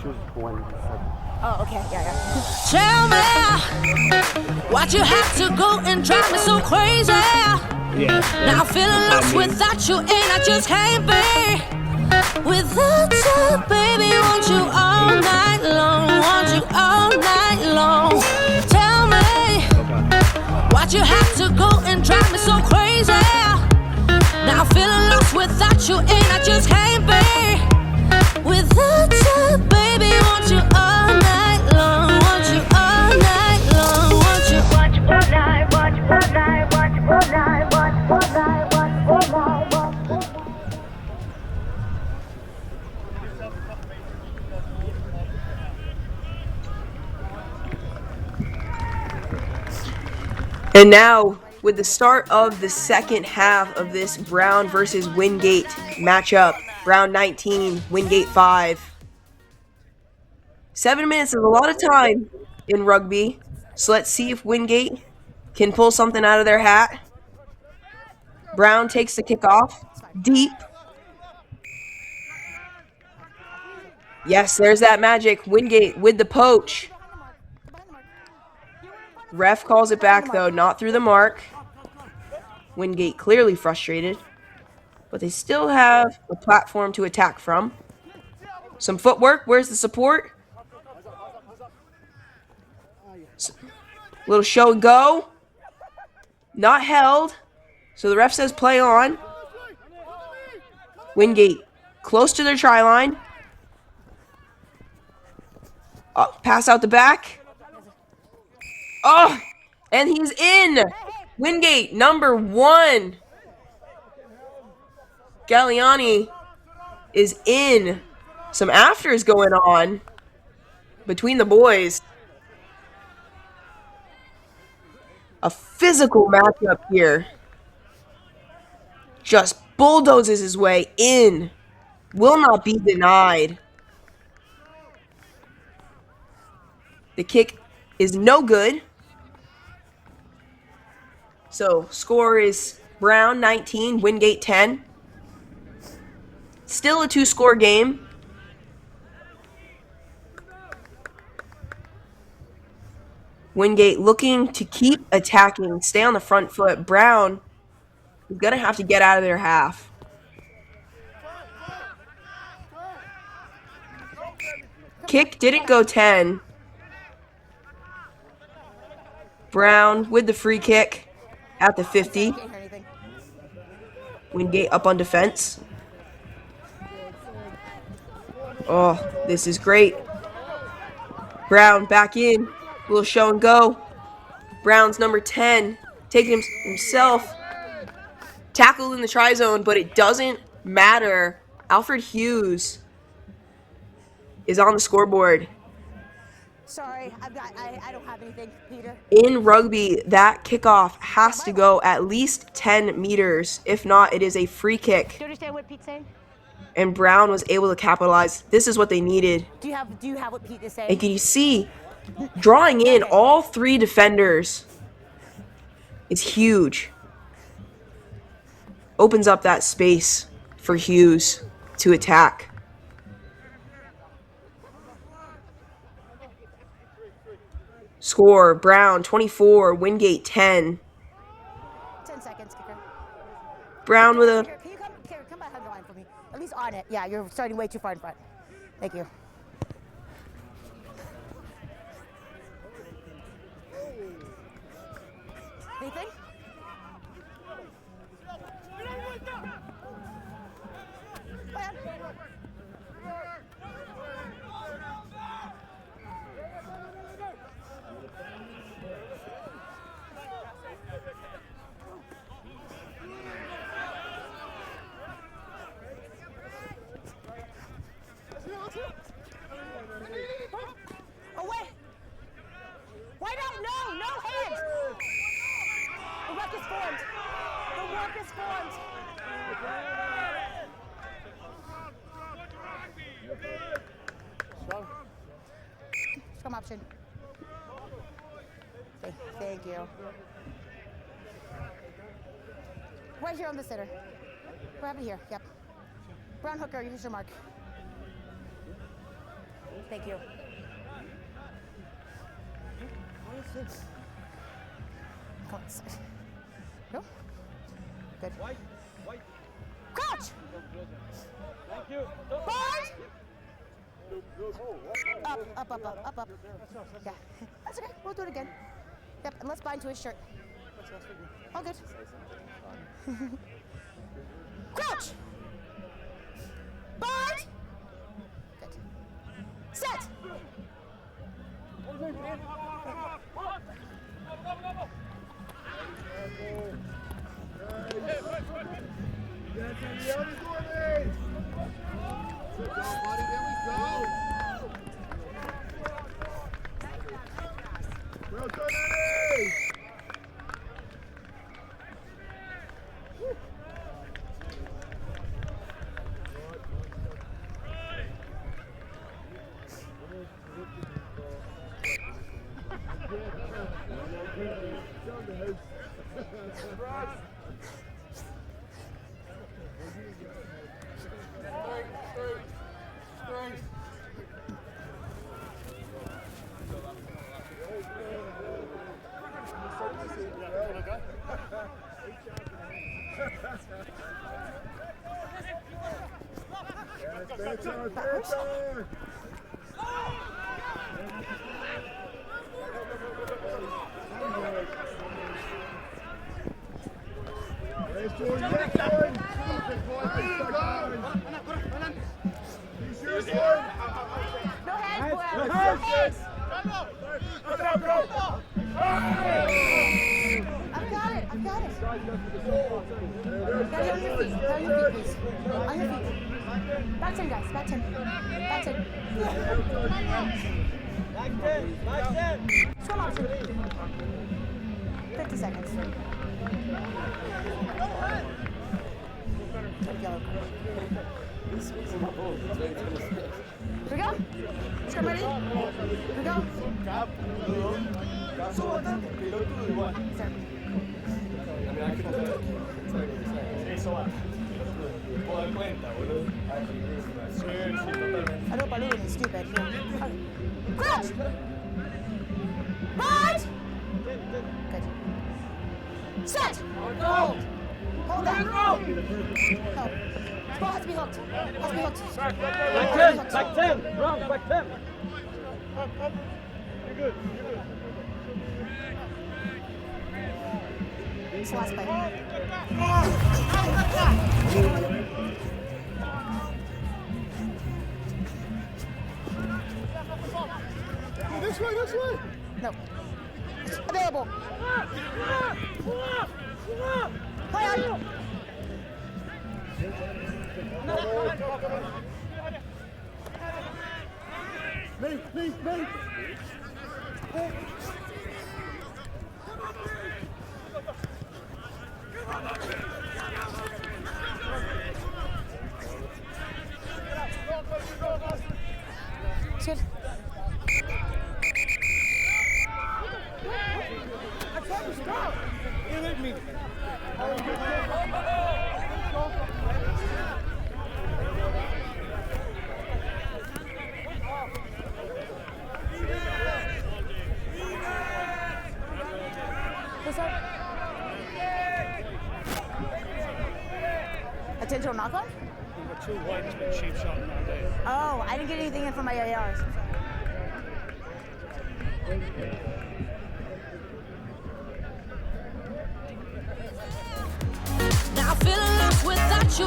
she was born in 7. Oh, okay. Yeah. Tell me why'd you have to go and drive me so crazy? Yeah. Now I'm feeling lost without you, and I just can't be without you, baby. Want you all night long, want you all night long. Tell me why'd you have to go and drive me so crazy? Now I'm feeling lost without you, and I just can't be without you, baby. Want you all night long, want you all night long, want you all night, want you all night, want you all night, want you all night, want you all night. And now, with the start of the second half of this Brown versus Wingate matchup, Brown 19, Wingate 5. 7 minutes is a lot of time in rugby, so let's see if Wingate can pull something out of their hat. Brown takes the kickoff, deep. Yes, there's that magic. Wingate with the poach. Ref calls it back, though, not through the mark. Wingate clearly frustrated, but they still have a platform to attack from. Some footwork. Where's the support? Little show and go. Not held. So the ref says play on. Wingate close to their try line. Pass out the back. Oh, and he's in. Wingate, number 1. Galliani is in. Some afters going on between the boys. A physical matchup here. Just bulldozes his way in. Will not be denied. The kick is no good. So, score is Brown 19, Wingate 10. Still a 2-score game. Wingate looking to keep attacking, stay on the front foot. Brown is going to have to get out of their half. Kick didn't go 10. Brown with the free kick at the 50. Wingate up on defense. Oh, this is great. Brown back in. Little show and go. Brown's number 10. Taking himself. Tackled in the try zone, but it doesn't matter. Alfred Hughes is on the scoreboard. Sorry, I don't have anything, Peter. In rugby, that kickoff has to go at least 10 meters. If not, it is a free kick. Do you understand what Pete's saying? And Brown was able to capitalize. This is what they needed. Do you have what Pete is saying? And can you see, drawing in all 3 defenders is huge. Opens up that space for Hughes to attack. Score, Brown 24, Wingate 10. 10 seconds, kicker. Brown with a... Can you come back on the line for me? At least on it. Yeah, you're starting way too far in front. Thank you. Anything? Away! Why not? No! No hands! The work is formed. The work is formed. Scrum option. Okay, thank you. Right here on the sitter. Grab it here. Yep. Brown hooker, here's your mark. Thank you. Come on. No? Good. Crouch! Thank you. Forward! Up. Yeah. That's okay. We'll do it again. Yep, and let's bind to his shirt. All good. Crouch! Bind! Good. Set! No hands, boy. No hands. I've got it. Got it on your feet. Got on your feet, please. On your feet. Back 10, guys. Back 10. Back 10. Back 10. Swim option. 50 seconds. Yellow card. Here we go. Scrum ready? Here we go. I don't believe it's stupid. Crouch! Right! Good. Set! Hold! Hold that! No! This ball has to be hooked. Has to be hooked. Back 10. Wrong, back 10. You're good. It's the last play. This way. No. It's available. Play on. Mate. It's good. I tried to stop. It hit me. Intentional knock-on? Number 2 white has been cheap shotting all day. Oh, I didn't get anything in from my ARs. Now feeling lost without you.